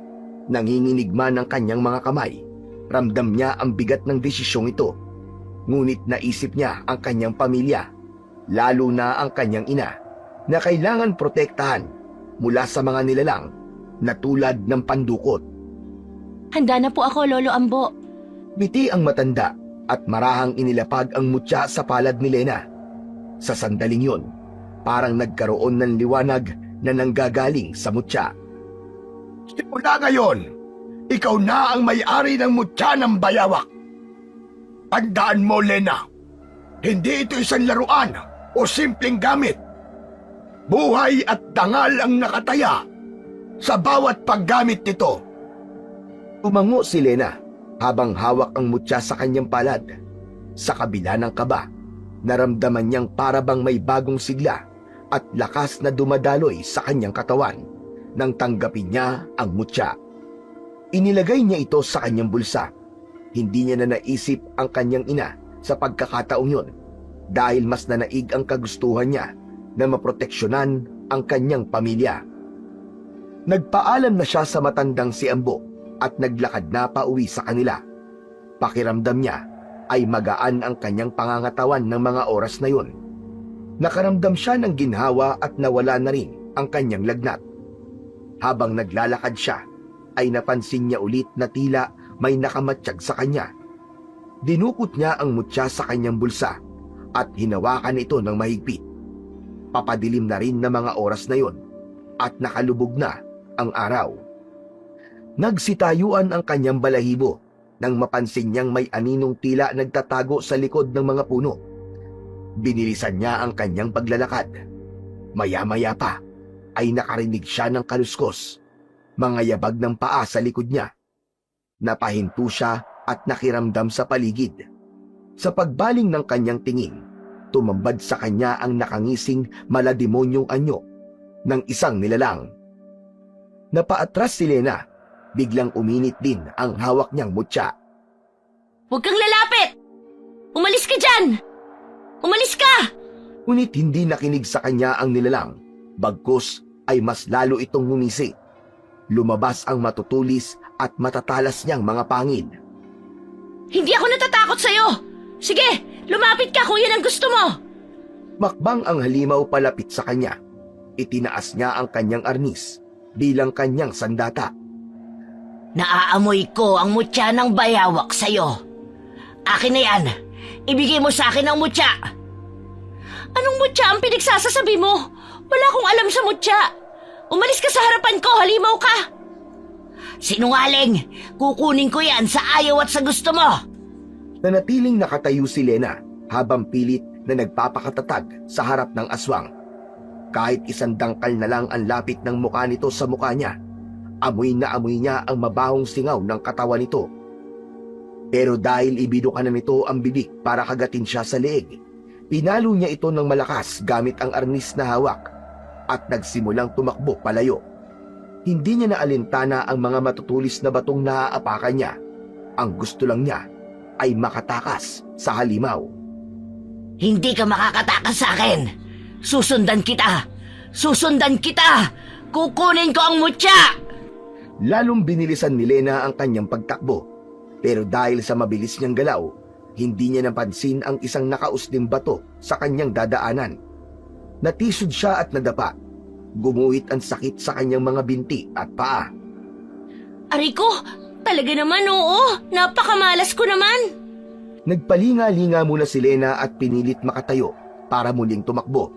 Nanginginig man ang kanyang mga kamay. Ramdam niya ang bigat ng desisyong ito. Ngunit naisip niya ang kanyang pamilya, lalo na ang kanyang ina, na kailangan protektahan mula sa mga nilalang na tulad ng pandukot. Handa na po ako, Lolo Ambo. Biti ang matanda at marahang inilapag ang mutya sa palad ni Lena. Sa sandaling yun, parang nagkaroon ng liwanag na nanggagaling sa mutya. Simula ngayon, ikaw na ang may-ari ng mutya ng bayawak. Tandaan mo, Lena, hindi ito isang laruan o simpleng gamit. Buhay at dangal ang nakataya sa bawat paggamit nito. Tumango si Lena habang hawak ang mutya sa kanyang palad. Sa kabila ng kaba, naramdaman niyang parabang may bagong sigla at lakas na dumadaloy sa kanyang katawan nang tanggapin niya ang mutya. Inilagay niya ito sa kanyang bulsa. Hindi niya na naisip ang kanyang ina sa pagkakataong yun dahil mas nanaig ang kagustuhan niya na maproteksyonan ang kanyang pamilya. Nagpaalam na siya sa matandang si Ambo at naglakad na pauwi sa kanila. Pakiramdam niya ay magaan ang kanyang pangangatawan ng mga oras na yun. Nakaramdam siya ng ginhawa at nawala na rin ang kanyang lagnat. Habang naglalakad siya, ay napansin niya ulit na tila may nakamatsyag sa kanya. Dinukot niya ang mutya sa kanyang bulsa at hinawakan ito ng mahigpit. Papadilim na rin na mga oras na yon at nakalubog na ang araw. Nagsitayuan ang kanyang balahibo nang mapansin niyang may aninong tila nagtatago sa likod ng mga puno. Binilisan niya ang kanyang paglalakad. Maya-maya pa ay nakarinig siya ng kaluskos, mga yabag ng paa sa likod niya. Napahinto siya at nakiramdam sa paligid. Sa pagbaling ng kanyang tingin, tumambad sa kanya ang nakangising malademonyong anyo ng isang nilalang. Napaatras si Lena, biglang uminit din ang hawak niyang mutya. Huwag kang lalapit! Umalis ka dyan! Umalis ka! Ngunit hindi nakinig sa kanya ang nilalang, bagkus ay mas lalo itong ngumisi. Lumabas ang matutulis at matatalas niyang mga pangil. Hindi ako natatakot sa'yo! Sige, lumapit ka kung yan ang gusto mo! Makbang ang halimaw palapit sa kanya. Itinaas niya ang kanyang arnis bilang kanyang sandata. Naaamoy ko ang mutya ng bayawak sa'yo. Akin na yan. Ibigay mo sa akin ang mutya. Anong mutya ang pinagsasasabi mo? Wala akong alam sa mutya. Umalis ka sa harapan ko, halimaw ka. Sinungaling! Kukunin ko yan sa ayaw at sa gusto mo. Nanatiling nakatayo si Lena habang pilit na nagpapakatatag sa harap ng aswang. Kahit isang dangkal na lang ang lapit ng mukha nito sa mukha niya, amoy na amoy niya ang mabahong singaw ng katawan nito. Pero dahil ibinuka na nito ang bibig para kagatin siya sa leeg, pinalo niya ito ng malakas gamit ang arnis na hawak at nagsimulang tumakbo palayo. Hindi niya naalintana ang mga matutulis na batong naaapakan niya. Ang gusto lang niya ay makatakas sa halimaw. Hindi ka makakatakas sa akin. Susundan kita! Susundan kita! Kukunin ko ang mutya! Lalong binilisan ni Lena ang kanyang pagtakbo. Pero dahil sa mabilis niyang galaw, hindi niya napansin ang isang nakausling bato sa kanyang dadaanan. Natisod siya at nadapa. Gumuhit ang sakit sa kanyang mga binti at paa. Aray ko! Talaga naman oo! Napakamalas ko naman! Nagpalinga-linga muna si Lena at pinilit makatayo para muling tumakbo.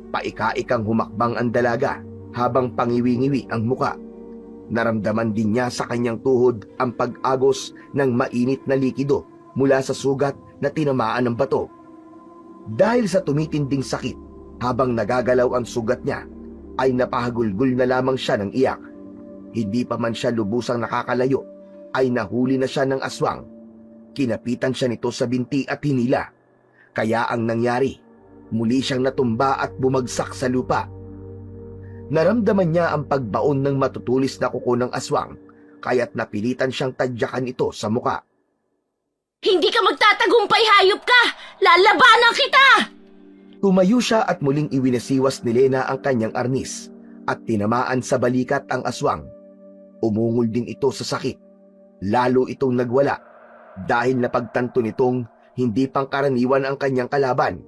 Paika-ikang humakbang ang dalaga habang pangiwi-ngiwi ang muka. Naramdaman din niya sa kanyang tuhod ang pag-agos ng mainit na likido mula sa sugat na tinamaan ng bato. Dahil sa tumitinding sakit, habang nagagalaw ang sugat niya, ay napahagulgul na lamang siya ng iyak. Hindi pa man siya lubusang nakakalayo, ay nahuli na siya ng aswang. Kinapitan siya nito sa binti at hinila. Kaya ang nangyari, muli siyang natumba at bumagsak sa lupa. Naramdaman niya ang pagbaon ng matutulis na kuko ng aswang, kaya't napilitan siyang tadyakan ito sa muka. Hindi ka magtatagumpay, hayop ka! Lalabanan kita! Tumayo siya at muling iwinasiwas ni Lena ang kanyang arnis at tinamaan sa balikat ang aswang. Umungol din ito sa sakit. Lalo itong nagwala dahil napagtanto nitong hindi pangkaraniwan ang kanyang kalaban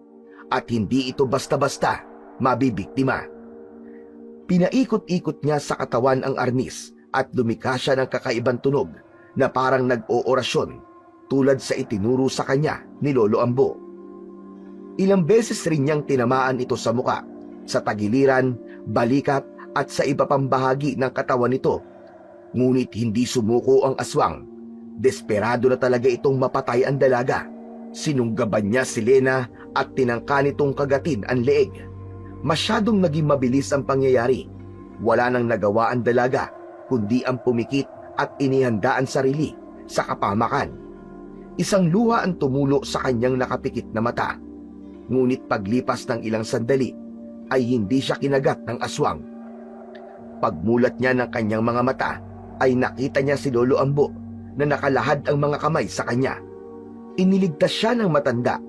at hindi ito basta-basta mabibiktima. Pinaikot-ikot niya sa katawan ang arnis at lumikha siya ng kakaibang tunog na parang nag-oorasyon tulad sa itinuro sa kanya ni Lolo Ambo. Ilang beses rin niyang tinamaan ito sa muka, sa tagiliran, balikat at sa iba pang bahagi ng katawan nito. Ngunit hindi sumuko ang aswang. Desperado na talaga itong mapatay ang dalaga. Sinunggaban niya si Lena at tinangka nitong kagatin ang leeg. Masyadong naging mabilis ang pangyayari. Wala nang nagawa ang dalaga, kundi ang pumikit at inihanda ang sarili sa kapamakan. Isang luha ang tumulo sa kanyang nakapikit na mata. Ngunit paglipas ng ilang sandali, ay hindi siya kinagat ng aswang. Pagmulat niya ng kanyang mga mata, ay nakita niya si Lolo Ambo na nakalahad ang mga kamay sa kanya. Iniligtas siya ng matanda.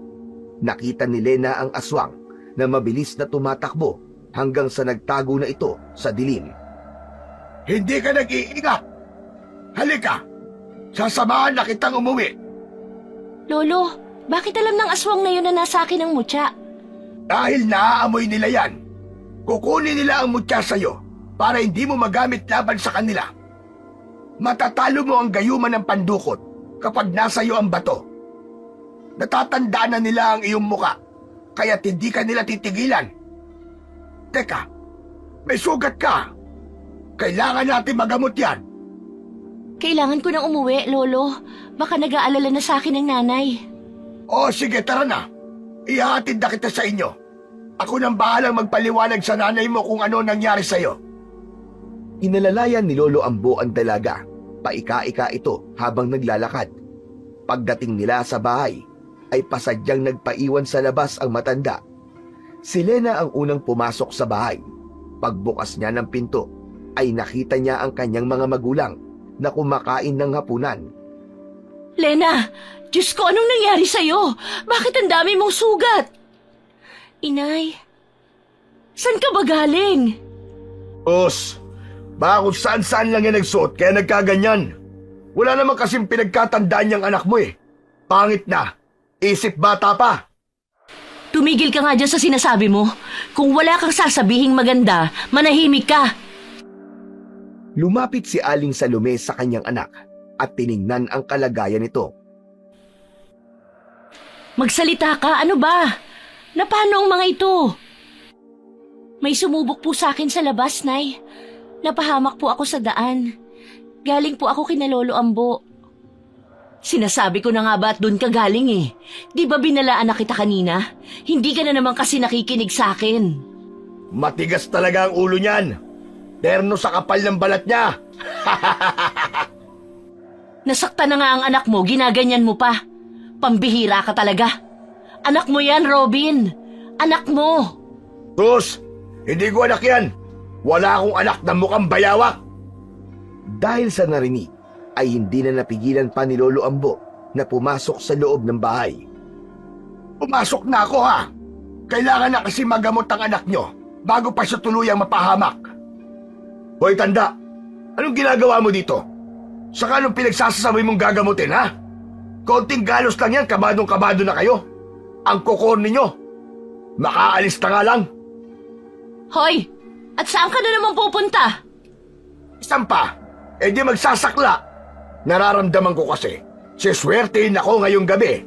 Nakita ni Lena ang aswang na mabilis na tumatakbo hanggang sa nagtago na ito sa dilim. Hindi ka nag-iingat! Halika! Sasamahan na kitang umuwi! Lolo, bakit alam ng aswang na yun na nasa akin ang mutya? Dahil naaamoy nila yan, kukunin nila ang mutya sa'yo para hindi mo magamit laban sa kanila. Matatalo mo ang gayuman ng pandukot kapag nasa iyo ang bato. Natatandaan na nila ang iyong muka, kaya't hindi ka nila titigilan. Teka, may sugat ka. Kailangan natin magamot yan. Kailangan ko nang umuwi, Lolo. Baka nag-aalala na sa akin ng nanay. O sige, tara na. Ihahatid na kita sa inyo. Ako nang bahalang magpaliwanag sa nanay mo kung ano nangyari sa'yo. Inalalayan ni Lolo Ambo ang dalaga. Paika-ika ito habang naglalakad. Pagdating nila sa bahay, ay pasadyang nagpaiwan sa labas ang matanda. Si Lena ang unang pumasok sa bahay. Pagbukas niya ng pinto, ay nakita niya ang kanyang mga magulang na kumakain ng hapunan. Lena, Diyos ko, anong nangyari sa'yo? Bakit ang dami mong sugat? Inay, saan ka ba galing? Os, baka kung saan-saan lang yan nagsuot kaya nagkaganyan. Wala naman kasing pinagkatandaan niyang anak mo eh. Pangit na. Isip bata pa. Tumigil ka nga dyan sa sinasabi mo. Kung wala kang sasabihing maganda, manahimik ka. Lumapit si Aling Salome sa kanyang anak at tiningnan ang kalagayan nito. Magsalita ka, ano ba? Na paano ang mga ito? May sumubok po sa akin sa labas, Nay. Napahamak po ako sa daan. Galing po ako kina Lolo Ambo. Sinasabi ko na nga ba at doon ka galing eh. Di ba binalaan na kita kanina? Hindi ka na naman kasi nakikinig sa akin. Matigas talaga ang ulo niyan. Terno sa kapal ng balat niya. Nasaktan na nga ang anak mo, ginaganyan mo pa. Pambihira ka talaga. Anak mo yan, Robin. Anak mo. Tus, hindi ko anak yan. Wala akong anak na mukhang bayawak. Dahil sa narinig, ay hindi na napigilan pa ni Lolo Ambo na pumasok sa loob ng bahay. Pumasok na ako ha! Kailangan na kasi magamot ang anak nyo bago pa siya tuluyang mapahamak. Hoy tanda, anong ginagawa mo dito? Saka anong pinagsasasabi mong gagamutin ha? Konting galos lang yan, kabadong-kabado na kayo. Ang kukor ninyo. Makaalis na nga lang. Hoy! At saan ka na naman pupunta? Isang pa, di magsasakla. Nararamdaman ko kasi, siswertein ako ngayong gabi.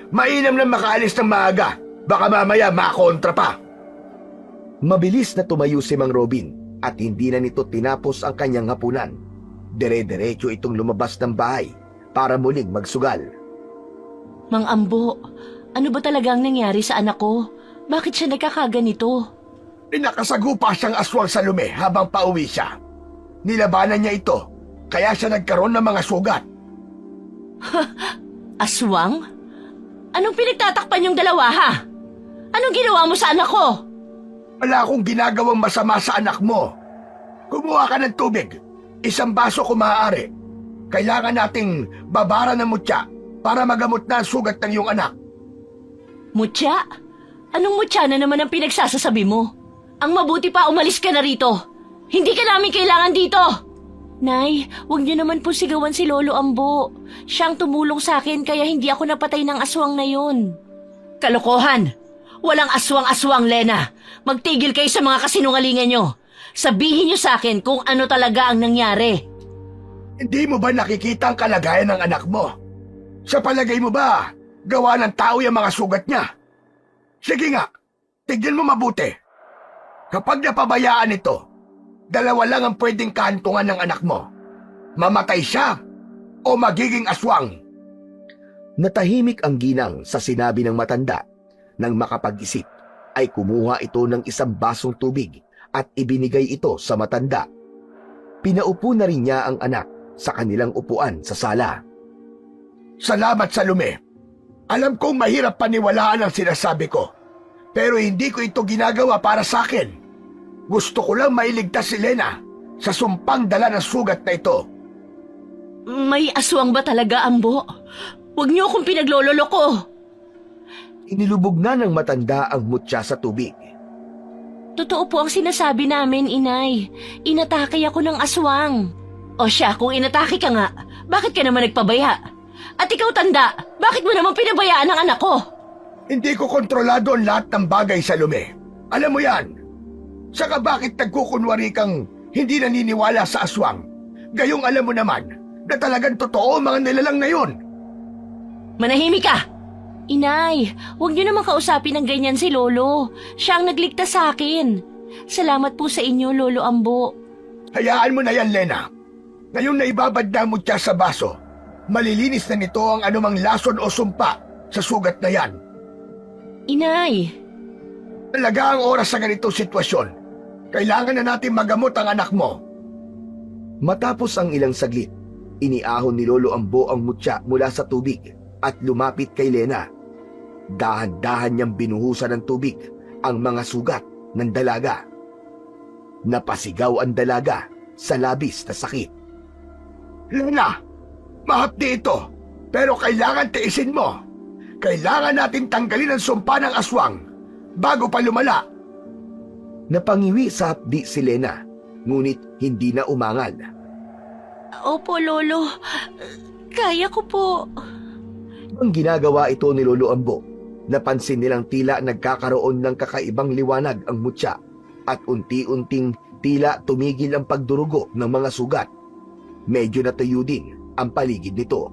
Mainam na makaalis ng maaga, baka mamaya makontra pa. Mabilis na tumayo si Mang Robin at hindi na nito tinapos ang kanyang hapunan. Dire-diretso itong lumabas ng bahay para muling magsugal. Mang Ambo, ano ba talagang nangyari sa anak ko? Bakit siya nagkakaganito? Pinakasagupa siyang aswang sa lume habang pauwi siya. Nilabanan niya ito, kaya siya nagkaroon ng mga sugat. Aswang? Anong pinagtatakpan yung dalawa ha? Anong ginawa mo sa anak ko? Wala akong ginagawang masama sa anak mo. Kumuha ka ng tubig. Isang baso kung maaari. Kailangan nating babara ng mutya para magamot na ang sugat ng iyong anak. Mutya? Anong mutya na naman ang pinagsasasabi mo? Ang mabuti pa umalis ka na rito. Hindi ka namin kailangan dito. Nay, huwag niyo naman po sigawan si Lolo Ambo. Siyang tumulong sa akin kaya hindi ako napatay ng aswang na yun. Kalokohan! Walang aswang-aswang, Lena. Magtigil kayo sa mga kasinungalingan nyo. Sabihin niyo sa akin kung ano talaga ang nangyari. Hindi mo ba nakikita ang kalagayan ng anak mo? Sa palagay mo ba, gawa ng tao yung mga sugat niya? Sige nga, tignan mo mabuti. Kapag napabayaan ito, dalawa lang ang pwedeng kahantungan ng anak mo. Mamatay siya o magiging aswang. Natahimik ang ginang sa sinabi ng matanda. Nang makapag-isip, ay kumuha ito ng isang basong tubig at ibinigay ito sa matanda. Pinaupo na rin niya ang anak sa kanilang upuan sa sala. Salamat sa lume. Alam kong mahirap paniwalaan ang sinasabi ko, pero hindi ko ito ginagawa para sa akin. Gusto ko lang mailigtas si Lena sa sumpang dala ng sugat na ito. May aswang ba talaga, Ambo? Huwag niyo akong pinaglololoko. Inilubog na ng matanda ang mutya sa tubig. Totoo po ang sinasabi namin, Inay. Inatake ako ng aswang. O siya, kung inatake ka nga, bakit ka naman nagpabaya? At ikaw, tanda, bakit mo naman pinabayaan ang anak ko? Hindi ko kontrolado ang lahat ng bagay sa lume. Alam mo yan. Saka bakit nagkukunwari kang hindi naniniwala sa aswang? Gayong alam mo naman na talagang totoo ang mga nilalang na yun. Manahimik ka! Inay, huwag niyo naman kausapin ng ganyan si Lolo. Siya ang nagligtas sa akin. Salamat po sa inyo, Lolo Ambo. Hayaan mo na yan, Lena. Ngayong naibabad na mo siya sa baso, malilinis na nito ang anumang lason o sumpa sa sugat na yan. Inay! Talaga ang oras sa ganitong sitwasyon. Kailangan na natin magamot ang anak mo. Matapos ang ilang saglit, iniahon ni Lolo Ambo ang mutya mula sa tubig at lumapit kay Lena. Dahan-dahan niyang binuhusan ng tubig ang mga sugat ng dalaga. Napasigaw ang dalaga sa labis na sakit. Lena, mahapdi ito, pero kailangan tiisin mo. Kailangan natin tanggalin ang sumpa ng aswang bago pa lumala. Napangiwi sa hapdi si Lena, ngunit hindi na umangal. Opo, Lolo. Kaya ko po. Ang ginagawa ito ni Lolo Ambo, napansin nilang tila nagkakaroon ng kakaibang liwanag ang mutya at unti-unting tila tumigil ang pagdurugo ng mga sugat. Medyo natuyo din ang paligid nito.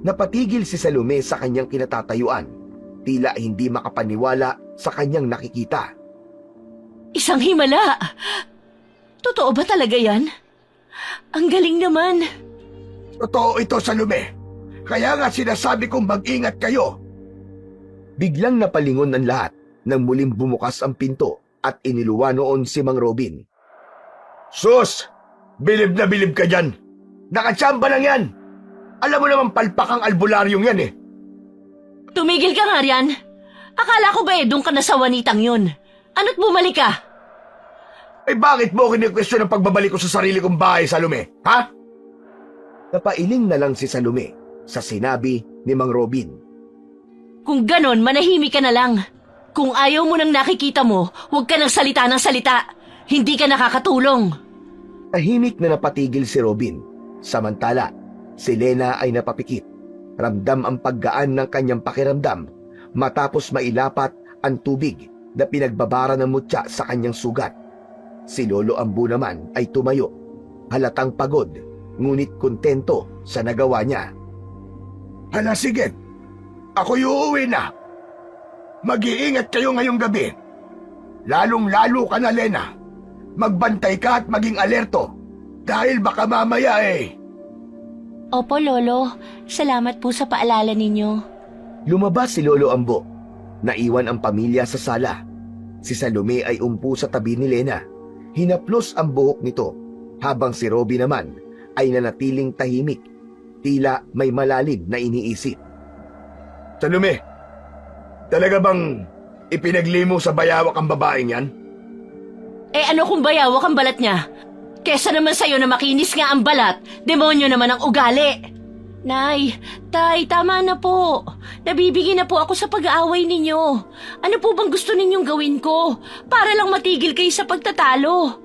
Napatigil si Salome sa kanyang kinatatayuan, tila hindi makapaniwala sa kanyang nakikita. Isang himala! Totoo ba talaga yan? Ang galing naman! Totoo ito, Salome. Kaya nga sinasabi kong mag-ingat kayo. Biglang napalingon ng lahat nang muling bumukas ang pinto at iniluwa noon si Mang Robin. Sus! Bilib na bilib ka dyan. Nakatsamba lang yan. Alam mo naman palpak ang albularyong yan eh. Tumigil ka nga riyan. Akala ko ba doon ka na sa wanitang yun? Ano't bumalik ka? bakit mo kinikwestiyon ang pagbabalik ko sa sarili kong bahay, Salome? Ha? Napailing na lang si Salome sa sinabi ni Mang Robin. Kung ganon, manahimik ka na lang. Kung ayaw mo nang nakikita mo, huwag ka nang salita ng salita. Hindi ka nakakatulong. Tahimik na napatigil si Robin. Samantala, si Lena ay napapikit. Ramdam ang paggaan ng kanyang pakiramdam matapos mailapat ang tubig na pinagbabara ng mutya sa kanyang sugat. Si Lolo Ambu naman ay tumayo. Halatang pagod, ngunit kontento sa nagawa niya. Hala, sige. Ako'y uuwi na. Mag-iingat kayo ngayong gabi. Lalong-lalo ka na, Lena. Magbantay ka at maging alerto. Dahil baka mamaya Opo, Lolo. Salamat po sa paalala ninyo. Lumabas si Lolo Ambo. Naiwan ang pamilya sa sala. Si Salome ay umpo sa tabi ni Lena. Hinaplos ang buhok nito, habang si Robby naman ay nanatiling tahimik. Tila may malalim na iniisip. Salome, talaga bang ipinaglimo sa bayawak ang babaeng yan? Ano kung bayawak ang balat niya? Kesa naman sa'yo na makinis nga ang balat, demonyo naman ang ugali. Nay, Tay, tama na po. Nabibigyan na po ako sa pag-aaway ninyo. Ano po bang gusto ninyong gawin ko? Para lang matigil kayo sa pagtatalo.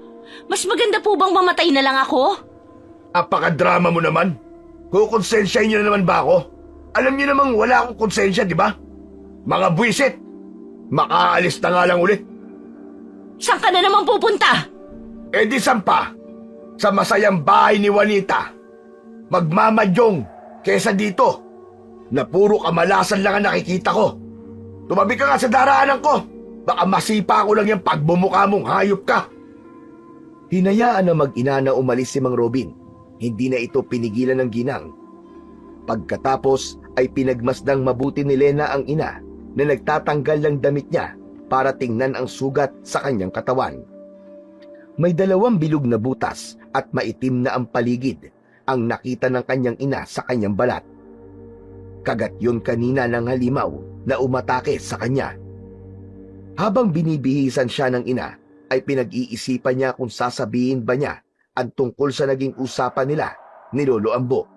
Mas maganda po bang mamatay na lang ako? Apakadrama mo naman. Kukonsensyahin niyo na naman ba ako? Alam niyo namang wala akong konsensya, di ba? Mga buwisit. Makaalis na nga lang ulit. Saan ka na naman pupunta? Di sampa. Sa masayang bahay ni Juanita. Magmamadyong kesa dito na puro kamalasan lang ang nakikita ko. Tumabi ka nga sa daraanan ko. Baka masipa ko lang yung pagbumuka mong hayop ka. Hinayaan na mag-ina na umalis si Mang Robin. Hindi na ito pinigilan ng ginang. Pagkatapos ay pinagmasdang mabuti ni Lena ang ina na nagtatanggal ng damit niya para tingnan ang sugat sa kanyang katawan. May 2 bilog na butas at maitim na ang paligid ang nakita ng kanyang ina sa kanyang balat. Kagat yun kanina ng halimaw na umatake sa kanya. Habang binibihisan siya ng ina, ay pinag-iisipan niya kung sasabihin ba niya ang tungkol sa naging usapan nila ni Lolo Ambo.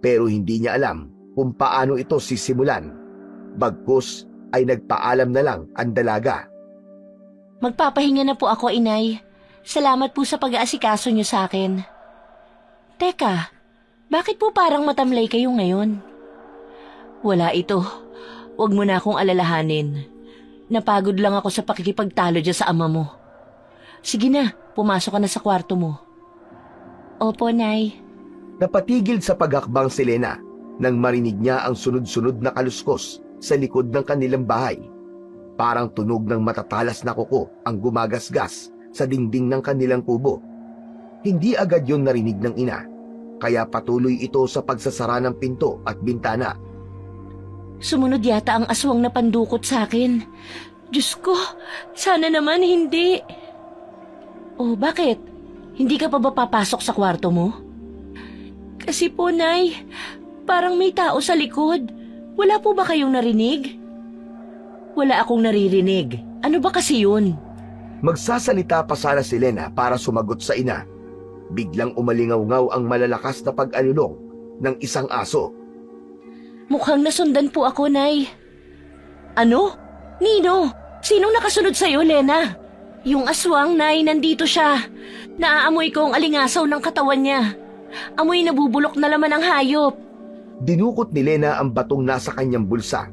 Pero hindi niya alam kung paano ito sisimulan. Bagkus ay nagpaalam na lang ang dalaga. Magpapahinga na po ako, Inay. Salamat po sa pag-aasikaso niyo sa akin. Teka, bakit po parang matamlay kayo ngayon? Wala ito. Huwag mo na akong alalahanin. Napagod lang ako sa pakikipagtalo dyan sa ama mo. Sige na, pumasok ka na sa kwarto mo. Opo, Nay. Napatigil sa paghakbang si Lena nang marinig niya ang sunod-sunod na kaluskos sa likod ng kanilang bahay. Parang tunog ng matatalas na kuko ang gumagasgas sa dingding ng kanilang kubo. Hindi agad yon narinig ng ina, kaya patuloy ito sa pagsasara ng pinto at bintana. Sumunod yata ang aswang na pandukot sa akin. Diyos ko, sana naman hindi. Oh, bakit? Hindi ka pa ba papasok sa kwarto mo? Kasi po, Nay, parang may tao sa likod. Wala po ba kayong narinig? Wala akong naririnig. Ano ba kasi yun? Magsasalita pa sana si Lena para sumagot sa ina. Biglang umalingaw-ngaw ang malalakas na pag-alulong ng isang aso. Mukhang nasundan po ako, Nay. Ano? Nino? Sinong nakasunod sa'yo, Lena? Yung aswang, Nay, nandito siya. Naaamoy ko ang alingasaw ng katawan niya. Amoy nabubulok na laman ng hayop. Dinukot ni Lena ang batong nasa kanyang bulsa.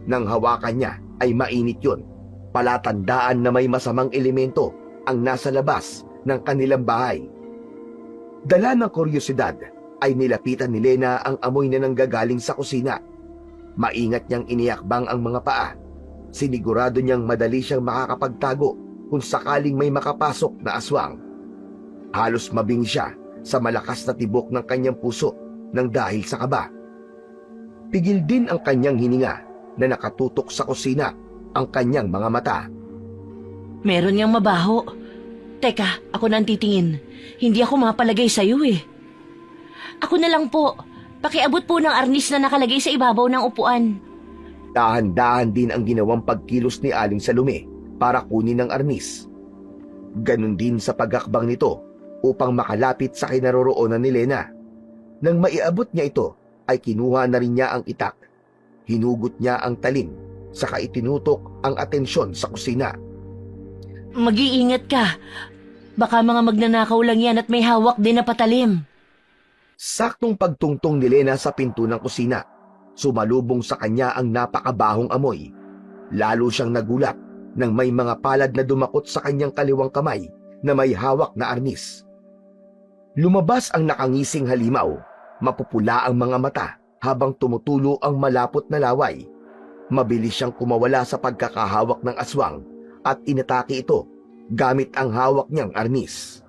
Nang hawakan niya ay mainit yun. Palatandaan na may masamang elemento ang nasa labas ng kanilang bahay. Dala ng kuryosidad ay nilapitan ni Lena ang amoy na nanggagaling sa kusina. Maingat niyang iniakbang ang mga paa. Sinigurado niyang madali siyang makakapagtago kung sakaling may makapasok na aswang. Halos mabing siya sa malakas na tibok ng kanyang puso nang dahil sa kaba. Pigil din ang kanyang hininga na nakatutok sa kusina ang kanyang mga mata. Meron niyang mabaho. Teka, ako nang titingin. Hindi ako mapalagay sa'yo eh. Ako na lang po. Pakiabot po ng arnis na nakalagay sa ibabaw ng upuan. Dahan-dahan din ang ginawang pagkilos ni Aling Salome para kunin ang arnis. Ganon din sa pagakbang nito upang makalapit sa kinaroroonan ni Lena. Nang maiabot niya ito, ay kinuha na rin niya ang itak. Hinugot niya ang talim, saka itinutok ang atensyon sa kusina. Mag-iingat ka. Baka mga magnanakaw lang yan at may hawak din na patalim. Saktong pagtungtong ni Lena sa pinto ng kusina, sumalubong sa kanya ang napakabahong amoy. Lalo siyang nagulat nang may mga palad na dumakot sa kanyang kaliwang kamay na may hawak na arnis. Lumabas ang nakangising halimaw, mapupula ang mga mata habang tumutulo ang malapot na laway. Mabilis siyang kumawala sa pagkakahawak ng aswang at inatake ito gamit ang hawak niyang arnis.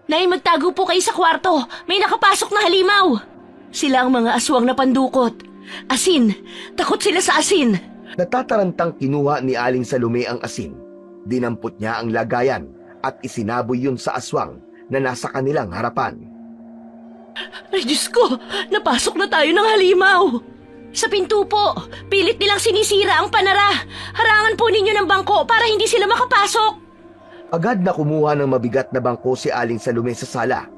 Nay, magtago po kayo sa kwarto. May nakapasok na halimaw. Sila ang mga aswang na pandukot. Asin. Takot sila sa asin. Natatarantang kinuha ni Aling Salome ang asin. Dinampot niya ang lagayan at isinaboy yun sa aswang na nasa kanilang harapan. Ay, Diyos ko! Napasok na tayo ng halimaw! Sa pinto po, pilit nilang sinisira ang panara. Harangan po ninyo ng bangko para hindi sila makapasok. Agad na kumuha ng mabigat na bangko si Aling Salome sa sala.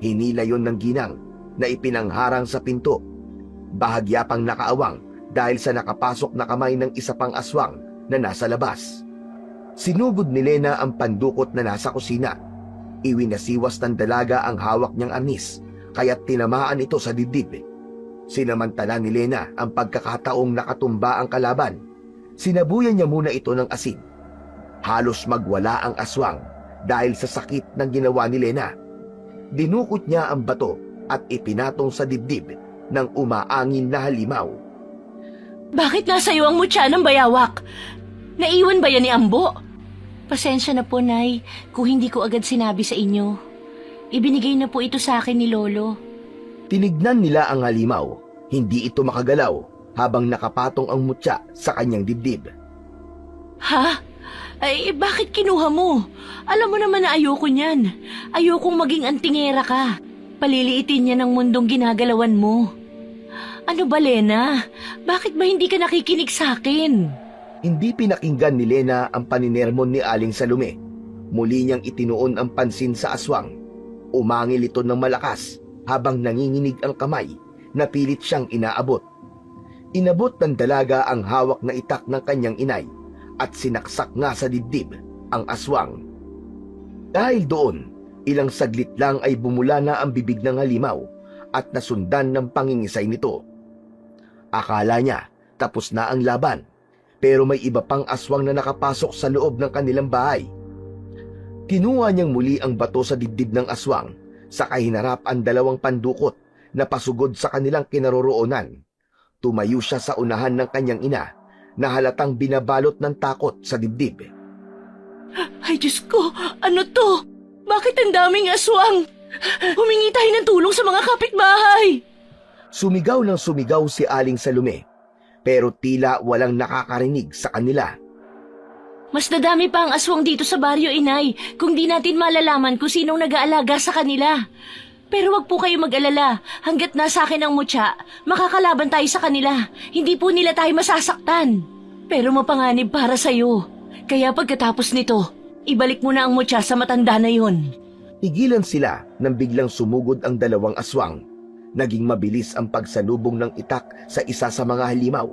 Hinila yon ng ginang na ipinangharang sa pinto. Bahagya pang nakaawang dahil sa nakapasok na kamay ng isa pang aswang na nasa labas. Sinugod ni Lena ang pandukot na nasa kusina. Iwinasiwas ng dalaga ang hawak niyang arnis, kaya't tinamaan ito sa dibdib. Sinamantala ni Lena ang pagkakataong nakatumba ang kalaban. Sinabuyan niya muna ito ng asin. Halos magwala ang aswang dahil sa sakit ng ginawa ni Lena. Dinukot niya ang bato at ipinatong sa dibdib ng umaangin na halimaw. Bakit nasa iyo ang mutya ng bayawak? Naiwan ba yan ni Ambo? Pasensya na po, Nay, kung hindi ko agad sinabi sa inyo. Ibinigay na po ito sa akin ni Lolo. Tinignan nila ang halimaw. Hindi ito makagalaw habang nakapatong ang mutya sa kanyang dibdib. Ha? Ay, bakit kinuha mo? Alam mo naman na ayoko niyan. Ayokong maging antingera ka. Paliliitin niya ng mundong ginagalawan mo. Ano ba, Lena? Bakit ba hindi ka nakikinig sa akin? Hindi pinakinggan ni Lena ang paninermon ni Aling Salome. Muli niyang itinuon ang pansin sa aswang. Umangil ito ng malakas habang nanginginig ang kamay na pilit siyang inaabot. Inabot ng dalaga ang hawak na itak ng kanyang inay at sinaksak nga sa dibdib ang aswang. Dahil doon, ilang saglit lang ay bumula na ang bibig ng halimaw at nasundan ng pangingisay nito. Akala niya tapos na ang laban, pero may iba pang aswang na nakapasok sa loob ng kanilang bahay. Kinuha niyang muli ang bato sa dibdib ng aswang, saka hinarap ang dalawang pandukot na pasugod sa kanilang kinaroroonan. Tumayo siya sa unahan ng kanyang ina na halatang binabalot ng takot sa dibdib. Ay, Diyos ko! Ano to? Bakit ang daming aswang? Humingi tayo ng tulong sa mga kapitbahay! Sumigaw ng sumigaw si Aling Salome, pero tila walang nakakarinig sa kanila. Mas nadami pa ang aswang dito sa baryo, Inay, kung di natin malalaman kung sinong nag-aalaga sa kanila. Pero wag po kayo mag-alala, hanggat nasa akin ang mutya, makakalaban tayo sa kanila. Hindi po nila tayo masasaktan. Pero mapanganib para sa'yo. Kaya pagkatapos nito, ibalik mo na ang mutya sa matanda na yun. Igilan sila nang biglang sumugod ang dalawang aswang. Naging mabilis ang pagsalubong ng itak sa isa sa mga halimaw.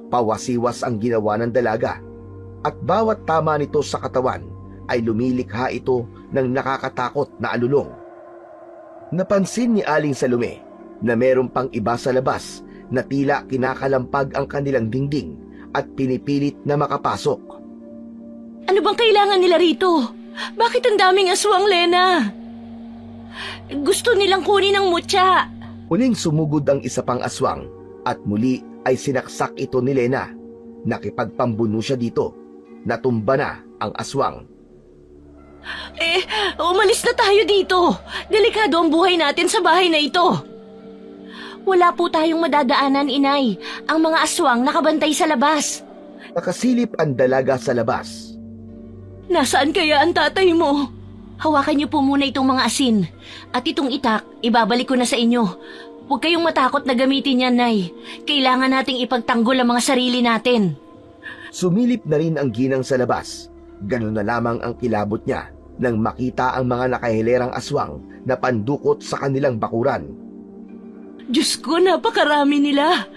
Pawasiwas ang ginawa ng dalaga. At bawat tama nito sa katawan ay lumilikha ito ng nakakatakot na alulong. Napansin ni Aling Salome na meron pang iba sa labas na tila kinakalampag ang kanilang dingding at pinipilit na makapasok. Ano bang kailangan nila rito? Bakit ang daming aswang, Lena? Gusto nilang kunin ang mutya. Uling sumugod ang isa pang aswang at muli ay sinaksak ito ni Lena. Nakipagpambuno siya dito. Natumba na ang aswang. Umalis na tayo dito. Delikado ang buhay natin sa bahay na ito. Wala po tayong madadaanan, Inay. Ang mga aswang nakabantay sa labas. Nakasilip ang dalaga sa labas. Nasaan kaya ang tatay mo? Hawakan niyo po muna itong mga asin. At itong itak, ibabalik ko na sa inyo. Huwag kayong matakot na gamitin yan, Nay. Kailangan nating ipagtanggol ang mga sarili natin. Sumilip na rin ang ginang sa labas. Ganun na lamang ang kilabot niya nang makita ang mga nakahilerang aswang na pandukot sa kanilang bakuran. Diyos ko, napakarami nila.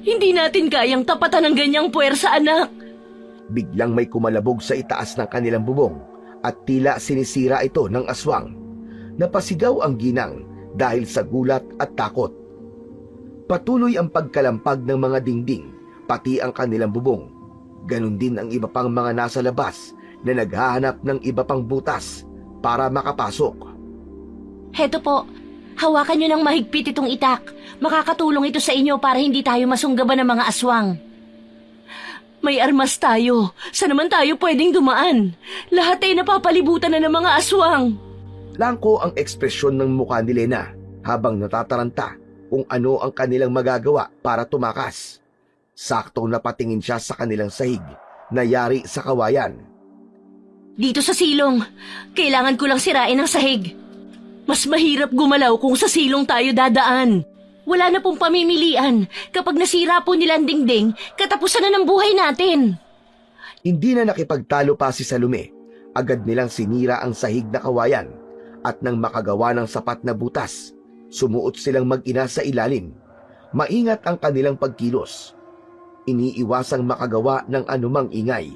Hindi natin kayang tapatan ng ganyang puwersa, anak. Biglang may kumalabog sa itaas ng kanilang bubong at tila sinisira ito ng aswang. Napasigaw ang ginang dahil sa gulat at takot. Patuloy ang pagkalampag ng mga dingding, pati ang kanilang bubong. Ganon din ang iba pang mga nasa labas na naghahanap ng iba pang butas para makapasok. Heto po, hawakan nyo ng mahigpit itong itak. Makakatulong ito sa inyo para hindi tayo masunggaban ng mga aswang. May armas tayo. Saan naman tayo pwedeng dumaan? Lahat ay napapalibutan na ng mga aswang. Langko ang ekspresyon ng mukha ni Lena habang natataranta kung ano ang kanilang magagawa para tumakas. Saktong napatingin siya sa kanilang sahig na yari sa kawayan. Dito sa silong, kailangan ko lang sirain ang sahig. Mas mahirap gumalaw kung sa silong tayo dadaan. Wala na pong pamimilian. Kapag nasira po nila ang dingding, katapusan na ng buhay natin. Hindi na nakipagtalo pa si Salome. Agad nilang sinira ang sahig na kawayan at nang makagawa ng sapat na butas, sumuot silang mag-ina sa ilalim. Maingat ang kanilang pagkilos. Iniiwasang makagawa ng anumang ingay.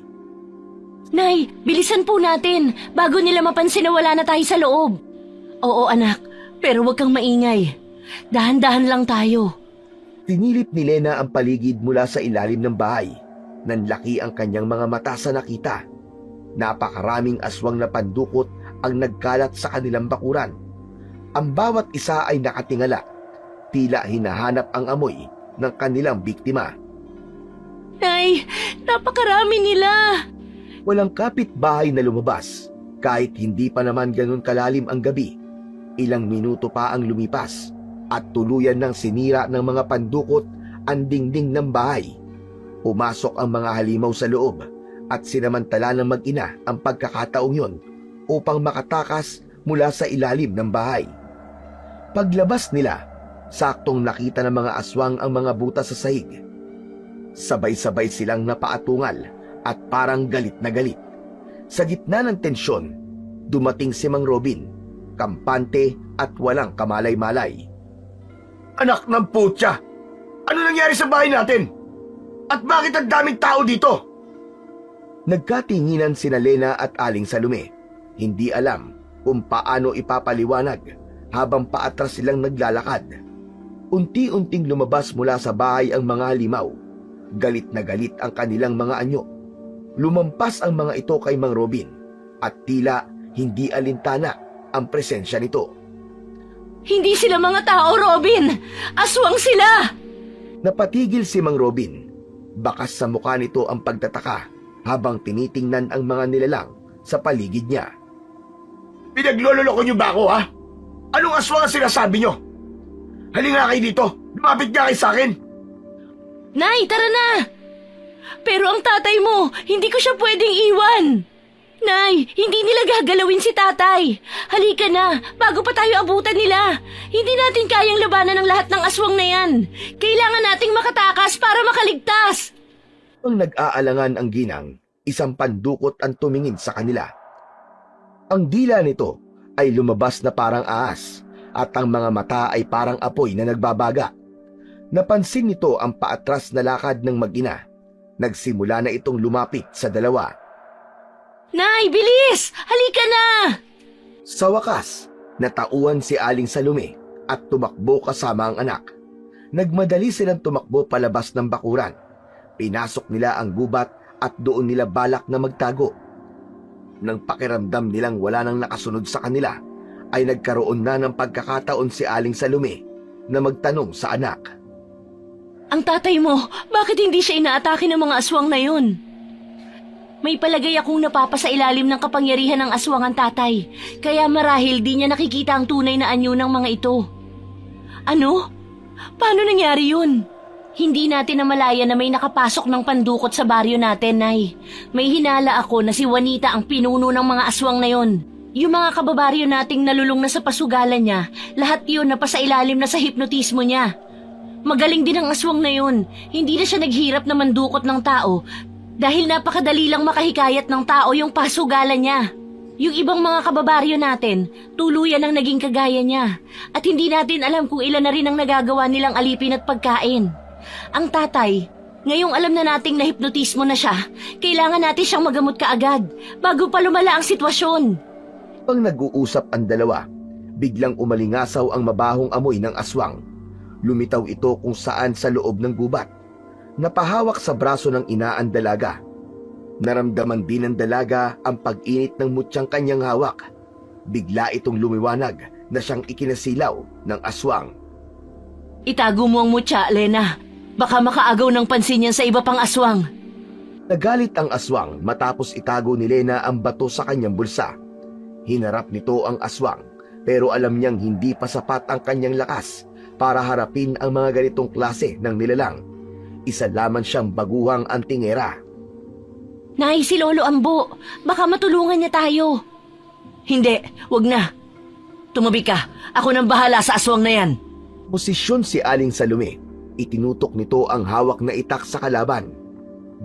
Nay, bilisan po natin bago nila mapansin na wala na tayo sa loob. Oo anak, pero huwag kang maingay. Dahan-dahan lang tayo. Tinilip ni Lena ang paligid mula sa ilalim ng bahay. Nanlaki ang kanyang mga mata sa nakita. Napakaraming aswang na pandukot ang nagkalat sa kanilang bakuran. Ang bawat isa ay nakatingala. Tila hinahanap ang amoy ng kanilang biktima. Nay, napakarami nila. Walang kapitbahay na lumabas. Kahit hindi pa naman ganun kalalim ang gabi. Ilang minuto pa ang lumipas at tuluyan ng sinira ng mga pandukot ang dingding ng bahay. Pumasok ang mga halimaw sa loob at sinamantala ng mag-ina ang pagkakataong yon upang makatakas mula sa ilalim ng bahay. Paglabas nila, saktong nakita ng mga aswang ang mga butas sa sahig. Sabay-sabay silang napaatungal at parang galit na galit. Sa gitna ng tensyon, dumating si Mang Robin, kampante at walang kamalay-malay. Anak ng putya! Ano nangyari sa bahay natin? At bakit ang daming tao dito? Nagkatinginan sina Lena at Aling Salome. Hindi alam kung paano ipapaliwanag habang paatras silang naglalakad. Unti-unting lumabas mula sa bahay ang mga halimaw. Galit na galit ang kanilang mga anyo. Lumampas ang mga ito kay Mang Robin at tila hindi alintana ang presensya nito. Hindi sila mga tao, Robin! Aswang sila! Napatigil si Mang Robin. Bakas sa mukha nito ang pagtataka habang tinitingnan ang mga nilalang sa paligid niya. Pinaglololoko niyo ba ako, ha? Anong aswang ang sinasabi niyo? Halika kayo dito! Lumapit nga kayo sa akin! Nay, tara na! Pero ang tatay mo, hindi ko siya pwedeng iwan. Nay, hindi nila gagalawin si tatay. Halika na, bago pa tayo abutan nila. Hindi natin kayang labanan ng lahat ng aswang na yan. Kailangan nating makatakas para makaligtas. Ang nag-aalangan ang ginang, isang pandukot ang tumingin sa kanila. Ang dila nito ay lumabas na parang ahas at ang mga mata ay parang apoy na nagbabaga. Napansin nito ang paatras na lakad ng mag-ina. Nagsimula na itong lumapit sa dalawa. Nay, bilis! Halika na! Sa wakas, natauan si Aling Salome at tumakbo kasama ang anak. Nagmadali silang tumakbo palabas ng bakuran. Pinasok nila ang gubat at doon nila balak na magtago. Nang pakiramdam nilang wala nang nakasunod sa kanila, ay nagkaroon na ng pagkakataon si Aling Salome na magtanong sa anak. Ang tatay mo, bakit hindi siya inaatake ng mga aswang na yun? May palagay akong napapasailalim ng kapangyarihan ng aswang ang tatay, kaya marahil di niya nakikita ang tunay na anyo ng mga ito. Ano? Paano nangyari yun? Hindi natin namalayan na may nakapasok ng pandukot sa baryo natin, Nay. May hinala ako na si Juanita ang pinuno ng mga aswang na yon. Yung mga kababaryo nating nalulung na sa pasugalan niya, lahat yun napasailalim na sa hipnotismo niya. Magaling din ang aswang na yun. Hindi na siya naghirap na mandukot ng tao, Dahil napakadali lang makahikayat ng tao yung pasugalan niya. Yung ibang mga kababaryo natin, tuluyan ang naging kagaya niya. At hindi natin alam kung ilan na rin ang nagagawa nilang alipin at pagkain. Ang tatay, ngayong alam na nating nahipnotismo na siya, kailangan natin siyang magamot kaagad bago pa lumala ang sitwasyon. Pang nag-uusap ang dalawa, biglang umalingasaw ang mabahong amoy ng aswang. Lumitaw ito kung saan sa loob ng gubat. Napahawak sa braso ng ina ang dalaga. Naramdaman din ng dalaga ang pag-init ng mutyang kanyang hawak. Bigla itong lumiwanag na siyang ikinasilaw ng aswang. Itago mo ang mutya, Lena. Baka makaagaw ng pansin yan sa iba pang aswang. Nagalit ang aswang matapos itago ni Lena ang bato sa kanyang bulsa. Hinarap nito ang aswang pero alam niyang hindi pa sapat ang kanyang lakas para harapin ang mga ganitong klase ng nilalang. Isa lamang siyang baguhang antingera. Nay, si Lolo Ambo. Baka matulungan niya tayo. Hindi, wag na. Tumabi ka. Ako nang bahala sa aswang na yan. Posisyon si Aling Salome. Itinutok nito ang hawak na itak sa kalaban.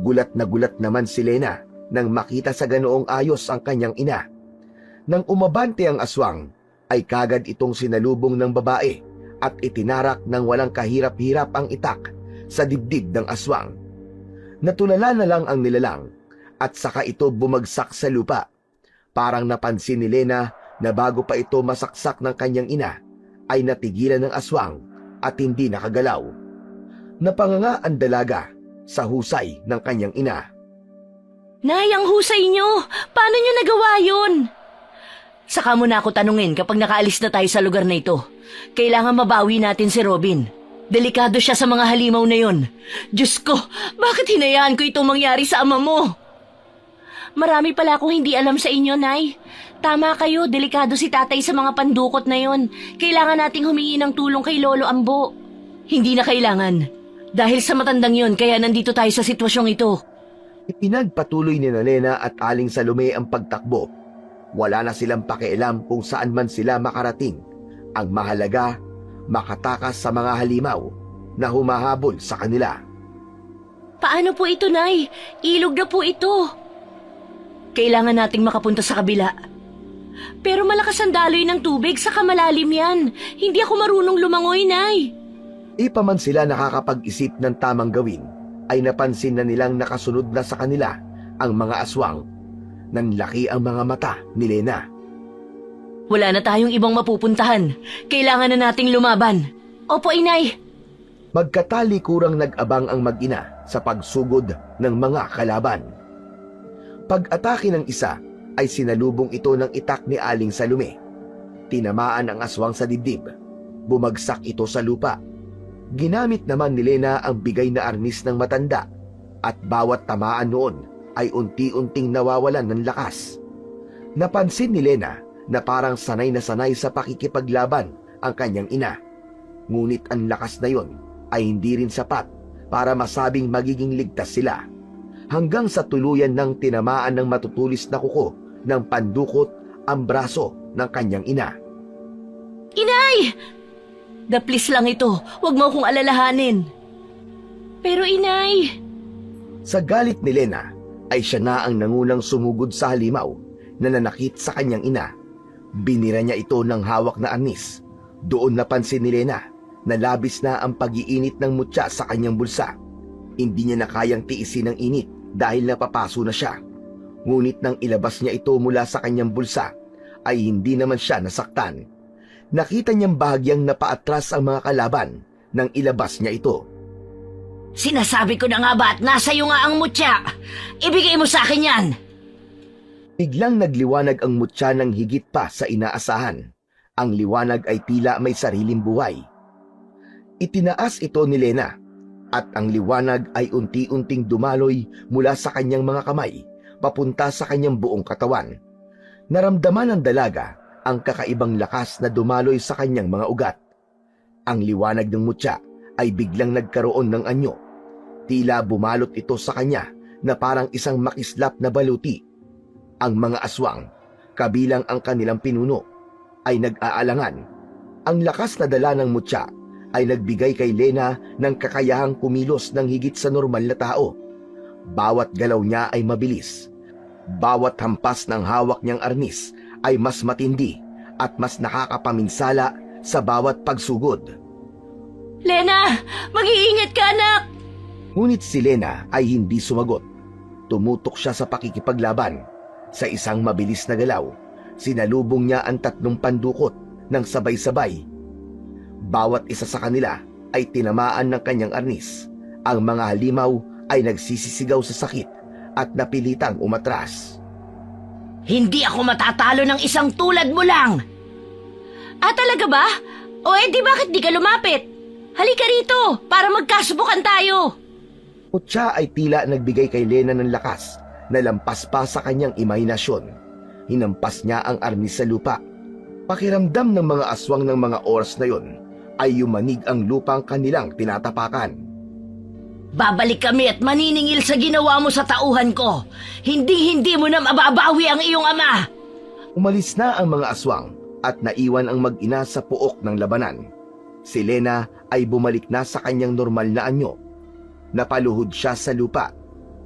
Gulat na gulat naman si Lena nang makita sa ganoong ayos ang kanyang ina. Nang umabante ang aswang, ay kagad itong sinalubong ng babae at itinarak ng walang kahirap-hirap ang itak sa dibdib ng aswang. Natulala na lang ang nilalang at saka ito bumagsak sa lupa. Parang napansin ni Lena na bago pa ito masaksak ng kanyang ina, ay natigilan ng aswang at hindi nakagalaw. Napanganga ang dalaga sa husay ng kanyang ina. Nay, ang husay niyo! Paano niyo nagawa yun? Saka mo na ako tanungin kapag nakaalis na tayo sa lugar na ito. Kailangan mabawi natin si Robin. Delikado siya sa mga halimaw na yon. Diyos ko, bakit hinayaan ko itong mangyari sa ama mo? Marami pala akong hindi alam sa inyo, Nay. Tama kayo, delikado si tatay sa mga pandukot na yon. Kailangan nating humingi ng tulong kay Lolo Ambo. Hindi na kailangan. Dahil sa matandang yon, kaya nandito tayo sa sitwasyong ito. Ipinagpatuloy ni Lena at Aling Salome ang pagtakbo. Wala na silang pakialam kung saan man sila makarating. Ang mahalaga, makatakas sa mga halimaw na humahabol sa kanila. Paano po ito, Nay? Ilog na po ito. Kailangan nating makapunta sa kabila. Pero malakas ang daloy ng tubig, saka malalim yan. Hindi ako marunong lumangoy, Nay. Di pa man sila nakakapag-isip ng tamang gawin, ay napansin na nilang nakasunod na sa kanila ang mga aswang. Nanlaki ang mga mata ni Lena. Wala na tayong ibang mapupuntahan. Kailangan na nating lumaban. Opo, Inay. Magkatali-kurang nag-abang ang mag-ina sa pagsugod ng mga kalaban. Pag-atake ng isa, ay sinalubong ito ng itak ni Aling Salome. Tinamaan ang aswang sa dibdib. Bumagsak ito sa lupa. Ginamit naman ni Lena ang bigay na arnis ng matanda at bawat tamaan noon ay unti-unting nawawalan ng lakas. Napansin ni Lena na parang sanay na sanay sa pakikipaglaban ang kanyang ina. Ngunit ang lakas na yon ay hindi rin sapat para masabing magiging ligtas sila. Hanggang sa tuluyan ng tinamaan ng matutulis na kuko ng pandukot ang braso ng kanyang ina. Inay! Daplis lang ito. Huwag mo akong alalahanin. Pero Inay... Sa galit ni Lena, ay siya na ang nangunang sumugod sa halimaw na nanakit sa kanyang ina. Binira niya ito ng hawak na anis. Doon napansin ni Lena na labis na ang pag-iinit ng mutya sa kanyang bulsa. Hindi niya na kayang tiisin ang init dahil napapaso na siya. Ngunit nang ilabas niya ito mula sa kanyang bulsa, ay hindi naman siya nasaktan. Nakita niyang bahagyang napaatras ang mga kalaban nang ilabas niya ito. Sinasabi ko na nga ba at nasa iyo nga ang mutya? Ibigay mo sa akin yan! Biglang nagliwanag ang mutya ng higit pa sa inaasahan. Ang liwanag ay tila may sariling buhay. Itinaas ito ni Lena at ang liwanag ay unti-unting dumaloy mula sa kanyang mga kamay papunta sa kanyang buong katawan. Naramdaman ng dalaga ang kakaibang lakas na dumaloy sa kanyang mga ugat. Ang liwanag ng mutya ay biglang nagkaroon ng anyo. Tila bumalot ito sa kanya na parang isang makislap na baluti. Ang mga aswang, kabilang ang kanilang pinuno, ay nag-aalangan. Ang lakas na dala ng mutya ay nagbigay kay Lena ng kakayahang kumilos ng higit sa normal na tao. Bawat galaw niya ay mabilis. Bawat hampas ng hawak niyang arnis ay mas matindi at mas nakakapaminsala sa bawat pagsugod. Lena, mag-iingat ka, anak! Ngunit si Lena ay hindi sumagot. Tumutok siya sa pakikipaglaban. Sa isang mabilis na galaw, sinalubong niya ang 3 pandukot ng sabay-sabay. Bawat isa sa kanila ay tinamaan ng kanyang arnis. Ang mga halimaw ay nagsisisigaw sa sakit at napilitang umatras. Hindi ako matatalo ng isang tulad mo lang! Ah, talaga ba? O edi bakit di ka lumapit? Halika rito, para magkasubukan tayo! Mutya ay tila nagbigay kay Lena ng lakas na lampas pa sa kanyang imahinasyon. Hinampas niya ang arnis sa lupa. Pakiramdam ng mga aswang ng mga oras na yon ay yumanig ang lupang kanilang tinatapakan. Babalik kami at maniningil sa ginawa mo sa tauhan ko. Hindi mo na mababawi ang iyong ama. Umalis na ang mga aswang at naiwan ang mag-ina sa puok ng labanan. Si Lena ay bumalik na sa kanyang normal na anyo. Napaluhod siya sa lupa,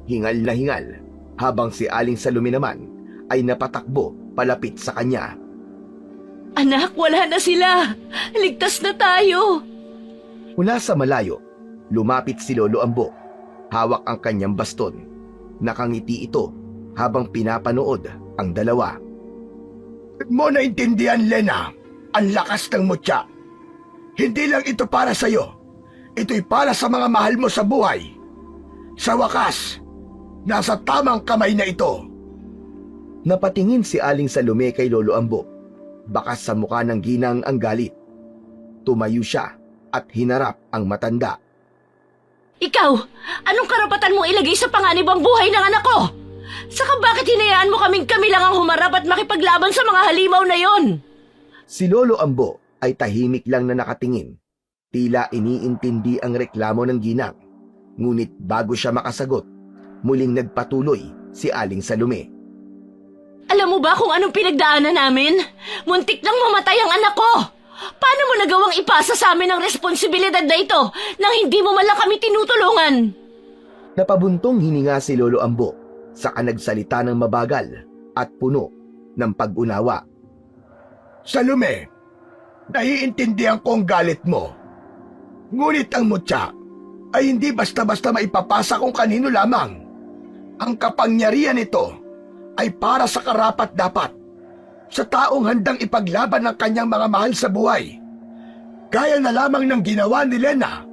hingal na hingal, habang si Aling Salome naman ay napatakbo palapit sa kanya. Anak, wala na sila. Ligtas na tayo. Mula sa malayo, lumapit si Lolo Ambo. Hawak ang kanyang baston. Nakangiti ito habang pinapanood ang dalawa. Mo naintindihan, Lena, ang lakas ng mutya. Hindi lang ito para sa'yo. Ito'y para sa mga mahal mo sa buhay. Sa wakas, nasa tamang kamay na ito. Napatingin si Aling Salome kay Lolo Ambo. Bakas sa mukha ng ginang ang galit. Tumayo siya at hinarap ang matanda. Ikaw, anong karapatan mo ilagay sa panganib ang buhay ng anak ko? Saka bakit hinayaan mo kami lang ang humarap at makipaglaban sa mga halimaw na yon? Si Lolo Ambo ay tahimik lang na nakatingin. Tila iniintindi ang reklamo ng ginang. Ngunit bago siya makasagot, muling nagpatuloy si Aling Salome. Alam mo ba kung anong pinagdaanan namin? Muntik nang mamatay ang anak ko! Paano mo nagawang ipasa sa amin ang responsibilidad na ito nang hindi mo man lang kami tinutulungan? Napabuntong hininga si Lolo Ambo, saka nagsalita ng mabagal at puno ng pag-unawa. Salome, naiintindihan ko ang galit mo. Ngunit ang mutya ay hindi basta-basta maipapasa kung kanino lamang. Ang kapangyarihan nito ay para sa karapat-dapat, sa taong handang ipaglaban ng kanyang mga mahal sa buhay. Gaya na lamang ng ginawa ni Lena.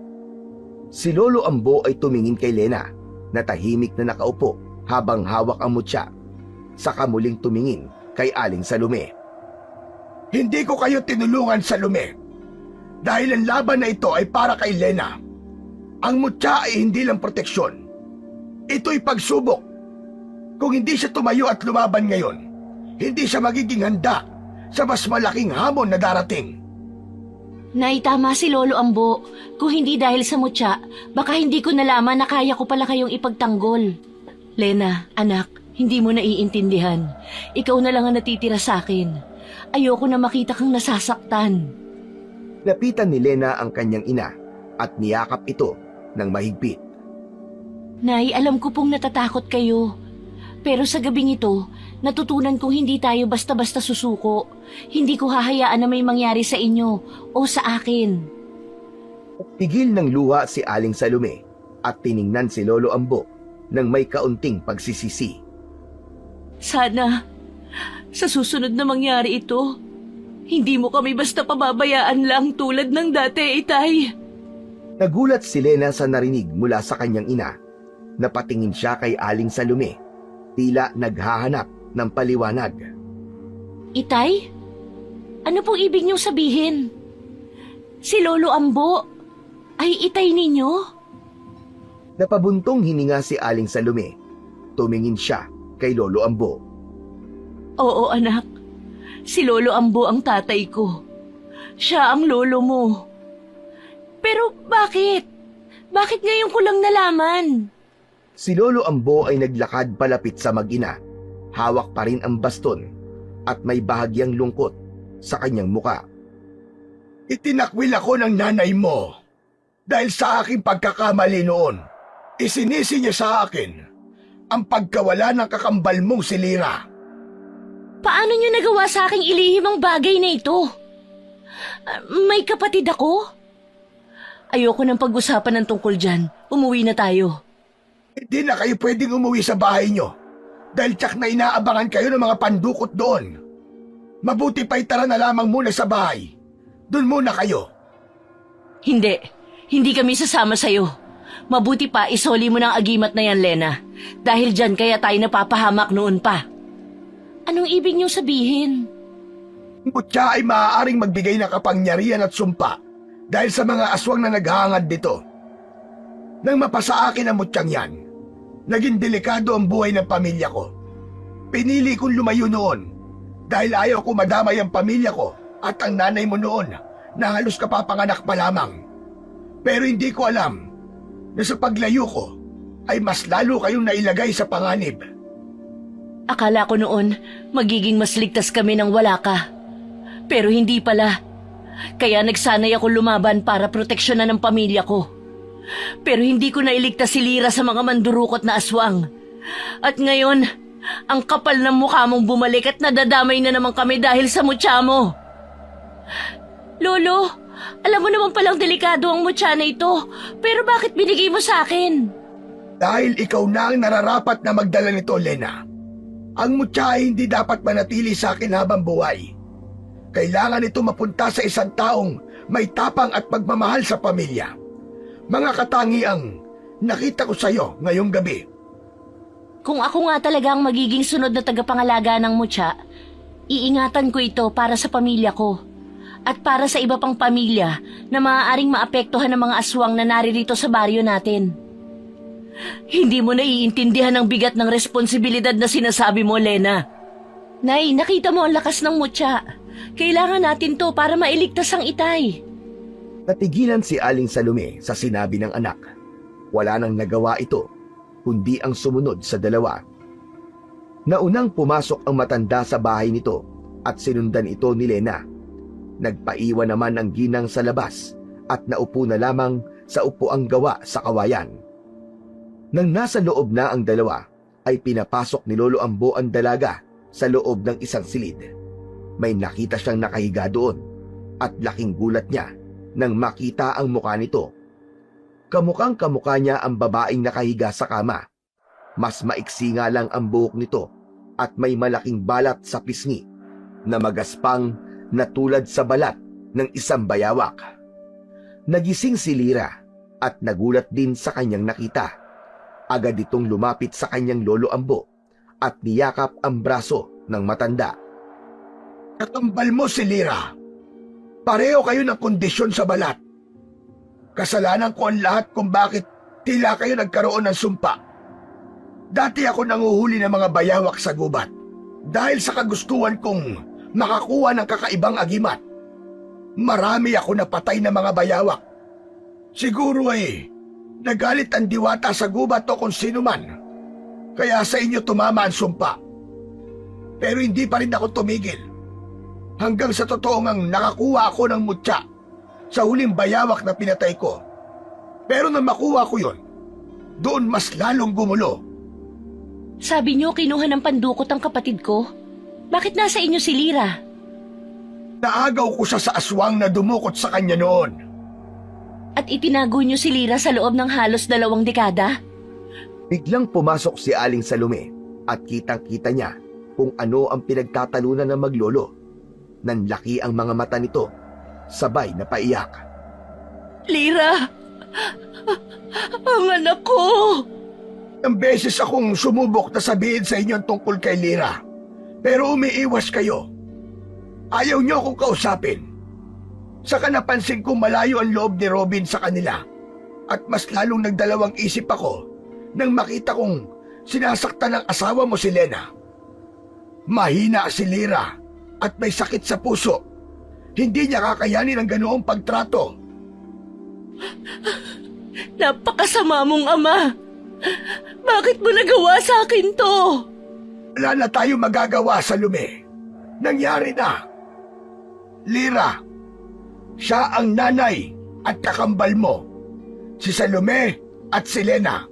Si Lolo Ambo ay tumingin kay Lena, na tahimik na nakaupo habang hawak ang mutya. Saka muling tumingin kay Aling Salome. Hindi ko kayo tinulungan, Salome. Dahil ang laban na ito ay para kay Lena. Ang mutya ay hindi lang proteksyon. Ito'y pagsubok. Kung hindi siya tumayo at lumaban ngayon, hindi siya magiging handa sa mas malaking hamon na darating. Nay, tama si Lolo Ambo. Kung hindi dahil sa mutya, baka hindi ko nalaman na kaya ko pala kayong ipagtanggol. Lena, anak, hindi mo naiintindihan. Ikaw na lang ang natitira sa akin. Ayoko na makita kang nasasaktan. Lapitan ni Lena ang kanyang ina at niyakap ito ng mahigpit. Nay, alam ko pong natatakot kayo. Pero sa gabing ito, natutunan kong hindi tayo basta-basta susuko. Hindi ko hahayaan na may mangyari sa inyo o sa akin. Tigil ng luha si Aling Salome at tiningnan si Lolo Ambo ng may kaunting pagsisisi. Sana, sa susunod na mangyari ito, hindi mo kami basta pababayaan lang tulad ng dati, Itay. Nagulat si Lena sa narinig mula sa kanyang ina. Napatingin siya kay Aling Salome, tila naghahanap ng paliwanag. Itay? Ano pong ibig niyong sabihin? Si Lolo Ambo ay itay ninyo? Napabuntong hininga si Aling Salome. Tumingin siya kay Lolo Ambo. Oo, anak. Si Lolo Ambo ang tatay ko. Siya ang lolo mo. Pero bakit? Bakit ngayon ko lang nalaman? Si Lolo Ambo ay naglakad palapit sa mag-ina. Hawak pa rin ang baston at may bahagyang lungkot sa kanyang muka. Itinakwil ako ng nanay mo dahil sa aking pagkakamali noon. Isinisi niya sa akin ang pagkawala ng kakambal mong si Lira. Paano niyo nagawa sa aking ilihim ang bagay na ito? May kapatid ako? Ayoko nang pag-usapan ng tungkol dyan. Umuwi na tayo. Hindi na kayo pwedeng umuwi sa bahay nyo dahil tsak na inaabangan kayo ng mga pandukot doon. Mabuti pa'y tara na lamang muna sa bahay. Doon muna kayo. Hindi. Hindi kami sasama sa'yo. Mabuti pa isoli mo ng agimat na yan, Lena. Dahil dyan kaya tayo napapahamak noon pa. Anong ibig niyong sabihin? Mutya ay maaaring magbigay ng kapangyarihan at sumpa dahil sa mga aswang na naghahangad dito. Nang mapasa akin ang mutyang yan, naging delikado ang buhay ng pamilya ko. Pinili kong lumayo noon dahil ayaw ko madamay ang pamilya ko at ang nanay mo noon na halos kapapanganak pa lamang. Pero hindi ko alam na sa paglayo ko ay mas lalo kayong nailagay sa panganib. Akala ko noon magiging mas ligtas kami nang wala ka. Pero hindi pala. Kaya nagsanay ako lumaban para proteksyonan ang pamilya ko. Pero hindi ko nailigtas si Lira sa mga mandurukot na aswang. At ngayon, ang kapal ng mukha mong bumalik at nadadamay na naman kami dahil sa mutya mo. Lolo, alam mo naman palang delikado ang mutya na ito. Pero bakit binigay mo sa akin? Dahil ikaw na ang nararapat na magdala nito, Lena. Ang mutya ay hindi dapat manatili sa akin habang buhay. Kailangan ito mapunta sa isang taong may tapang at pagmamahal sa pamilya. Mga katangiang nakita ko sa iyo ngayong gabi. Kung ako nga talaga ang magiging sunod na tagapangalaga ng mutya, iingatan ko ito para sa pamilya ko. At para sa iba pang pamilya na maaaring maapektuhan ng mga aswang na naririto sa baryo natin. Hindi mo naiintindihan ang bigat ng responsibilidad na sinasabi mo, Lena. Nay, nakita mo ang lakas ng mutya. Kailangan natin to para mailigtas ang itay. Natigilan si Aling Salome sa sinabi ng anak. Wala nang nagawa ito, kundi ang sumunod sa dalawa. Naunang pumasok ang matanda sa bahay nito at sinundan ito ni Lena. Nagpaiwan naman ang ginang sa labas at naupo na lamang sa upuang gawa sa kawayan. Nang nasa loob na ang dalawa, ay pinapasok ni Lolo Ambo ang dalaga sa loob ng isang silid. May nakita siyang nakahiga doon at laking gulat niya nang makita ang mukha nito. Kamukhang kamukha niya ang babaeng nakahiga sa kama. Mas maiksi nga lang ang buhok nito at may malaking balat sa pisngi na magaspang na tulad sa balat ng isang bayawak. Nagising si Lira at nagulat din sa kanyang nakita. Agad itong lumapit sa kanyang Lolo Ambo at niyakap ang braso ng matanda. Katambal mo si Lira. Pareho kayo ng kondisyon sa balat. Kasalanan ko ang lahat kung bakit tila kayo nagkaroon ng sumpa. Dati ako nanguhuli ng mga bayawak sa gubat dahil sa kagustuhan kong makakuha ng kakaibang agimat. Marami ako napatay na mga bayawak. Siguro ay nagalit ang diwata sa gubat o kung sino man. Kaya sa inyo tumama ang sumpa. Pero hindi pa rin ako tumigil. Hanggang sa totoo ngang nakakuha ako ng mutya sa huling bayawak na pinatay ko. Pero nang makuha ko yon, doon mas lalong gumulo. Sabi niyo kinuha ng pandukot ang kapatid ko? Bakit nasa inyo si Lira? Naagaw ko siya sa aswang na dumukot sa kanya noon. At itinago niyo si Lira sa loob ng halos 2 dekada? Biglang pumasok si Aling Salome at kitang-kita niya kung ano ang pinagtatalunan ng maglolo. Nanlaki ang mga mata nito, sabay na paiyak. Lira! Ang anak ko! Ang beses akong sumubok na sabihin sa inyo tungkol kay Lira, pero umiiwas kayo. Ayaw niyo akong kausapin. Saka napansin kong malayo ang loob ni Robin sa kanila at mas lalong nagdalawang isip ako nang makita kong sinasaktan ng asawa mo si Lena. Mahina si Lira at may sakit sa puso. Hindi niya kakayanin ang ganoong pagtrato. Napakasama mong ama! Bakit mo nagawa sa akin to? Wala na tayo magagawa sa Salome. Nangyari na. Lira, siya ang nanay at kakambal mo, si Salome at si Lena.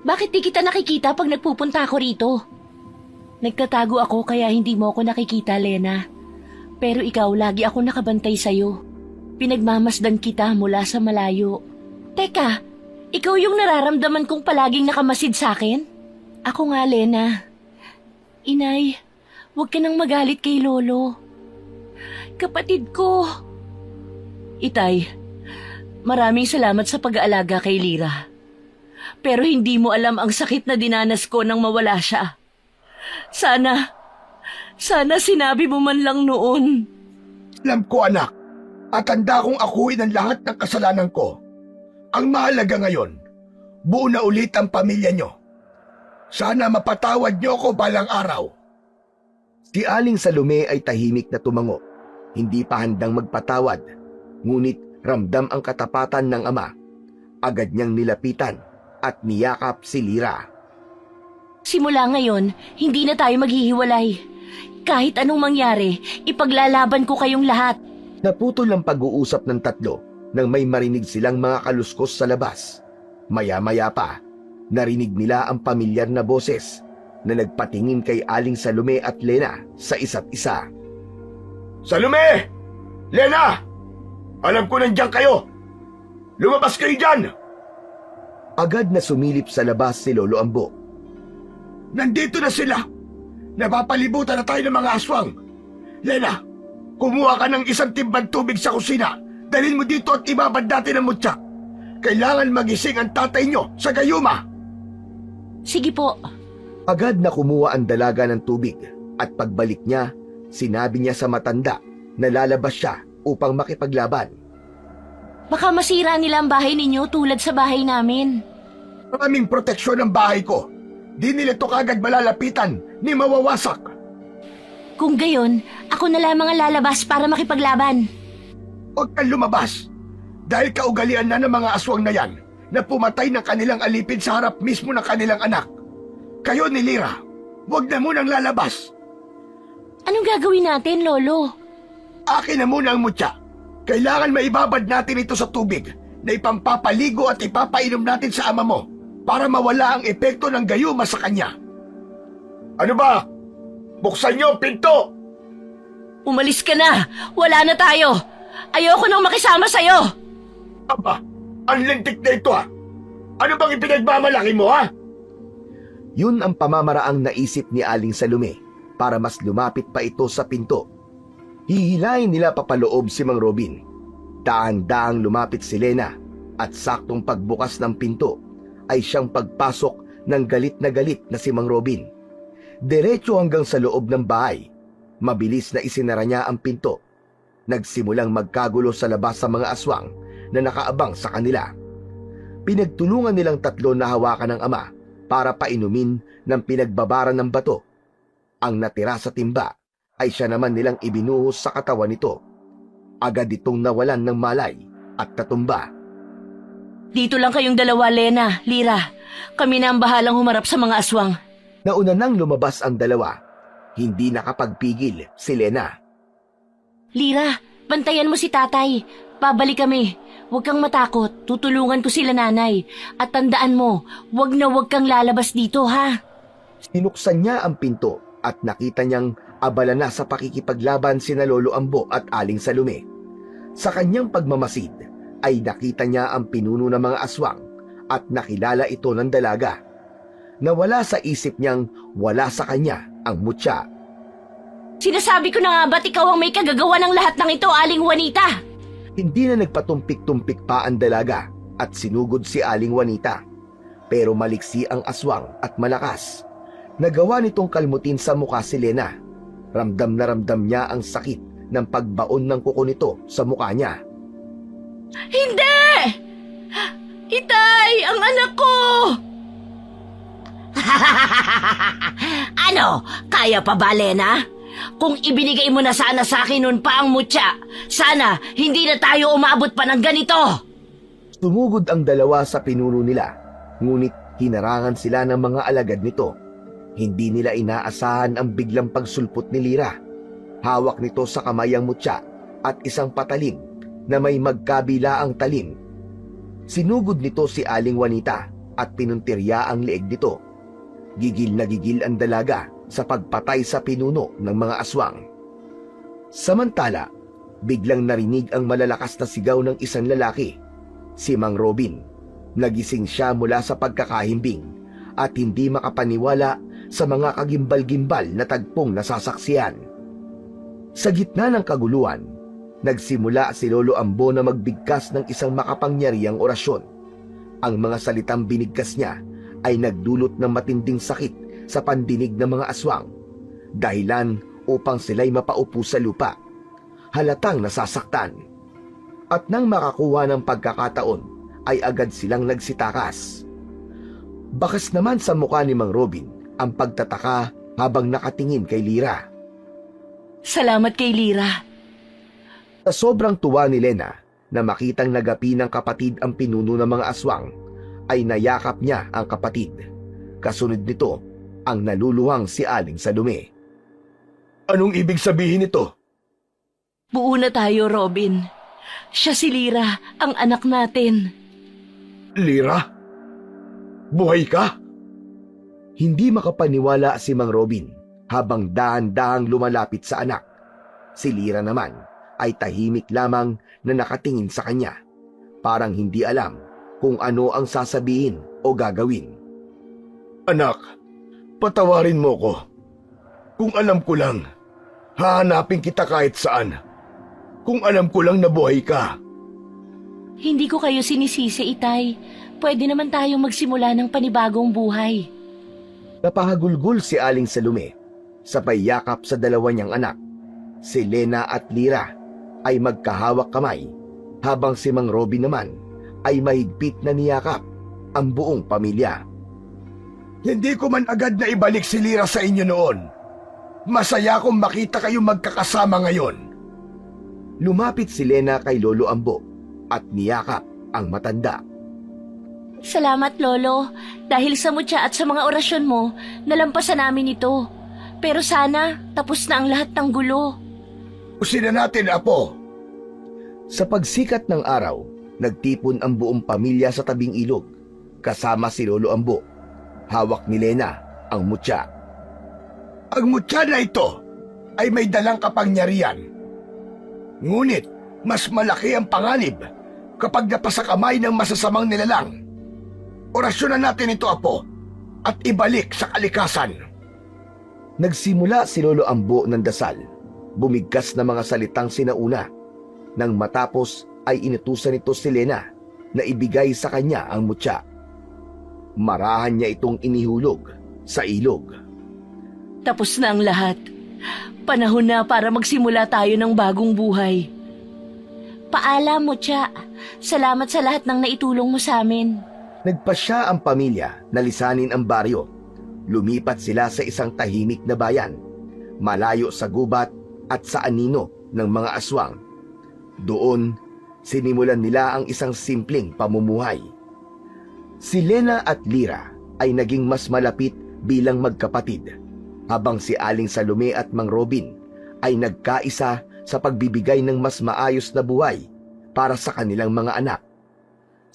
Bakit di kita nakikita pag nagpupunta ako rito? Nagtatago ako kaya hindi mo ako nakikita, Lena. Pero ikaw, lagi ako nakabantay sa'yo. Pinagmamasdan kita mula sa malayo. Teka, ikaw yung nararamdaman kong palaging nakamasid sa'kin? Ako nga, Lena. Inay, huwag ka nang magalit kay Lolo. Kapatid ko. Itay, maraming salamat sa pag-aalaga kay Lira. Pero hindi mo alam ang sakit na dinanas ko nang mawala siya. Sana sinabi mo man lang noon. Alam ko, anak, at handa kong akuin ang lahat ng kasalanan ko. Ang mahalaga ngayon, buo na ulit ang pamilya nyo. Sana mapatawad nyo ako balang araw. Si Aling Salome ay tahimik na tumango. Hindi pa handang magpatawad. Ngunit ramdam ang katapatan ng ama. Agad niyang nilapitan at niyakap si Lira. Simula ngayon, hindi na tayo maghihiwalay. Kahit anong mangyari, ipaglalaban ko kayong lahat. Naputol ang pag-uusap ng tatlo nang may marinig silang mga kaluskos sa labas. Maya-maya pa, narinig nila ang pamilyar na boses na nagpatingin kay Aling Salome at Lena sa isa't isa. Salome! Lena! Alam ko nandiyan kayo! Lumabas kayo dyan! Agad na sumilip sa labas si Lolo Ambo. Nandito na sila! Napapalibutan na tayo ng mga aswang! Lena, kumuha ka ng isang timbang tubig sa kusina. Dalhin mo dito at ibabad natin ang mutyak. Kailangan magising ang tatay nyo sa gayuma! Sige po. Agad na kumuha ang dalaga ng tubig at pagbalik niya, sinabi niya sa matanda na lalabas siya upang makipaglaban. Baka masira nila ang bahay ninyo tulad sa bahay namin. Maraming proteksyon ang bahay ko. Di nila to kagad malalapitan ni mawawasak. Kung gayon, ako na lamang ang lalabas para makipaglaban. Huwag kang lumabas. Dahil kaugalian na ng mga aswang na yan na pumatay ng kanilang alipin sa harap mismo ng kanilang anak. Kayo ni Lira, huwag na munang lalabas. Anong gagawin natin, Lolo? Akin na muna ang mutya. Kailangan maibabad natin ito sa tubig na ipampapaligo at ipapainom natin sa ama mo para mawala ang epekto ng gayuma sa kanya. Ano ba? Buksan niyo ang pinto! Umalis ka na! Wala na tayo! Ayoko nang makisama sa'yo! Aba, ang lintik na ito ha! Ano bang ipinagmamalaki mo ha? Yun ang pamamaraang naisip ni Aling Salome para mas lumapit pa ito sa pinto. Hihilahin nila papaloob si Mang Robin. Daan-daang lumapit si Lena at saktong pagbukas ng pinto ay siyang pagpasok ng galit na si Mang Robin. Diretso hanggang sa loob ng bahay. Mabilis na isinara niya ang pinto. Nagsimulang magkagulo sa labas sa mga aswang na nakaabang sa kanila. Pinagtulungan nilang tatlo na hawakan ng ama para painumin ng pinagbabara ng bato. Ang natira sa timba ay siya naman nilang ibinuhos sa katawan nito. Agad itong nawalan ng malay at tatumba. Dito lang kayong dalawa, Lena, Lira. Kami na ang bahalang humarap sa mga aswang. Nauna nang lumabas ang dalawa. Hindi nakapagpigil si Lena. Lira, bantayan mo si tatay. Pabalik kami. Huwag kang matakot. Tutulungan ko sila nanay. At tandaan mo, huwag kang lalabas dito, ha? Sinuksan niya ang pinto at nakita niyang abala na sa pakikipaglaban sina Lolo Ambo at Aling Salome. Sa kanyang pagmamasid ay nakita niya ang pinuno ng mga aswang at nakilala ito ng dalaga. Nawala sa isip niyang wala sa kanya ang mutya. Sinasabi ko na nga ba't ikaw ang may kagagawa ng lahat ng ito, Aling Juanita? Hindi na nagpatumpik-tumpik pa ang dalaga at sinugod si Aling Juanita. Pero maliksi ang aswang at malakas. Nagawa nitong kalmutin sa mukha si Lena. Ramdam na ramdam niya ang sakit ng pagbaon ng kuko nito sa mukha niya. Hindi! Itay, ang anak ko! Ano? Kaya pa ba, Lena? Kung ibinigay mo na sana sa akin noon pa ang mutya, sana hindi na tayo umabot pa ng ganito. Tumugod ang dalawa sa pinuno nila, ngunit hinarangan sila ng mga alagad nito. Hindi nila inaasahan ang biglang pagsulpot ni Lira. Hawak nito sa kamay ang mutya at isang patalim na may magkabila ang talim. Sinugod nito si Aling Juanita at pinuntirya ang leeg nito. Gigil na gigil ang dalaga sa pagpatay sa pinuno ng mga aswang. Samantala, biglang narinig ang malalakas na sigaw ng isang lalaki, si Mang Robin. Nagising siya mula sa pagkakahimbing at hindi makapaniwala sa mga kagimbal-gimbal na tagpong nasasaksiyan. Sa gitna ng kaguluhan, nagsimula si Lolo Ambo na magbigkas ng isang makapangyarihang orasyon. Ang mga salitang binigkas niya ay nagdulot ng matinding sakit sa pandinig ng mga aswang, dahilan upang sila'y mapaupo sa lupa. Halatang nasasaktan. At nang makakuha ng pagkakataon, ay agad silang nagsitakas. Bakas naman sa mukha ni Mang Robin ang pagtataka habang nakatingin kay Lira. Salamat kay Lira. Sa sobrang tuwa ni Lena na makitang nagapi ng kapatid ang pinuno ng mga aswang, ay nayakap niya ang kapatid. Kasunod nito, ang naluluhang si Aling Salome. Anong ibig sabihin nito? Buo na tayo, Robin. Siya si Lira, ang anak natin. Lira? Buhay ka? Hindi makapaniwala si Mang Robin habang dahan-dahang lumalapit sa anak. Si Lira naman ay tahimik lamang na nakatingin sa kanya, parang hindi alam kung ano ang sasabihin o gagawin. Anak, patawarin mo ko. Kung alam ko lang, hahanapin kita kahit saan. Kung alam ko lang na buhay ka. Hindi ko kayo sinisisi, Itay. Pwede naman tayong magsimula ng panibagong buhay. Napahagulgol si Aling Salome, sabay yakap sa dalawa niyang anak. Si Lena at Lira ay magkahawak kamay, habang si Mang Robin naman ay mahigpit na niyakap ang buong pamilya. Hindi ko man agad na ibalik si Lira sa inyo noon. Masaya akong makita kayong magkakasama ngayon. Lumapit si Lena kay Lolo Ambo at niyakap ang matanda. Salamat, Lolo. Dahil sa mutya at sa mga orasyon mo, nalampasan namin ito. Pero sana, tapos na ang lahat ng gulo. Usin na natin, Apo. Sa pagsikat ng araw, nagtipon ang buong pamilya sa tabing ilog, kasama si Lolo Ambo. Hawak ni Lena ang mutya. Ang mutya na ito ay may dalang kapangyarihan. Ngunit, mas malaki ang panganib kapag napasa kamay ng masasamang nilalang. Orasyonan natin ito, Apo, at ibalik sa kalikasan. Nagsimula si Lolo Ambo ng dasal, bumigkas na mga salitang sinauna. Nang matapos ay inutusan nito si Lena na ibigay sa kanya ang mutya. Marahan niya itong inihulog sa ilog. Tapos na ang lahat. Panahon na para magsimula tayo ng bagong buhay. Paalam, mutya. Salamat sa lahat ng naitulong mo sa amin. Nagpasya ang pamilya na lisanin ang baryo. Lumipat sila sa isang tahimik na bayan, malayo sa gubat at sa anino ng mga aswang. Doon, sinimulan nila ang isang simpleng pamumuhay. Si Lena at Lira ay naging mas malapit bilang magkapatid, habang si Aling Salome at Mang Robin ay nagkaisa sa pagbibigay ng mas maayos na buhay para sa kanilang mga anak.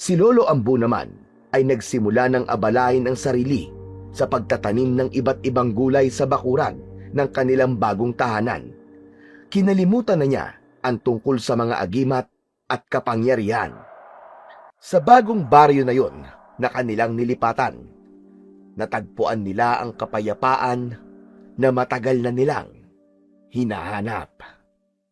Si Lolo Ambo naman ay nagsimula ng abalahin ang sarili sa pagtatanim ng iba't ibang gulay sa bakuran ng kanilang bagong tahanan. Kinalimutan na niya ang tungkol sa mga agimat at kapangyarihan. Sa bagong baryo na yon na kanilang nilipatan, natagpuan nila ang kapayapaan na matagal na nilang hinahanap.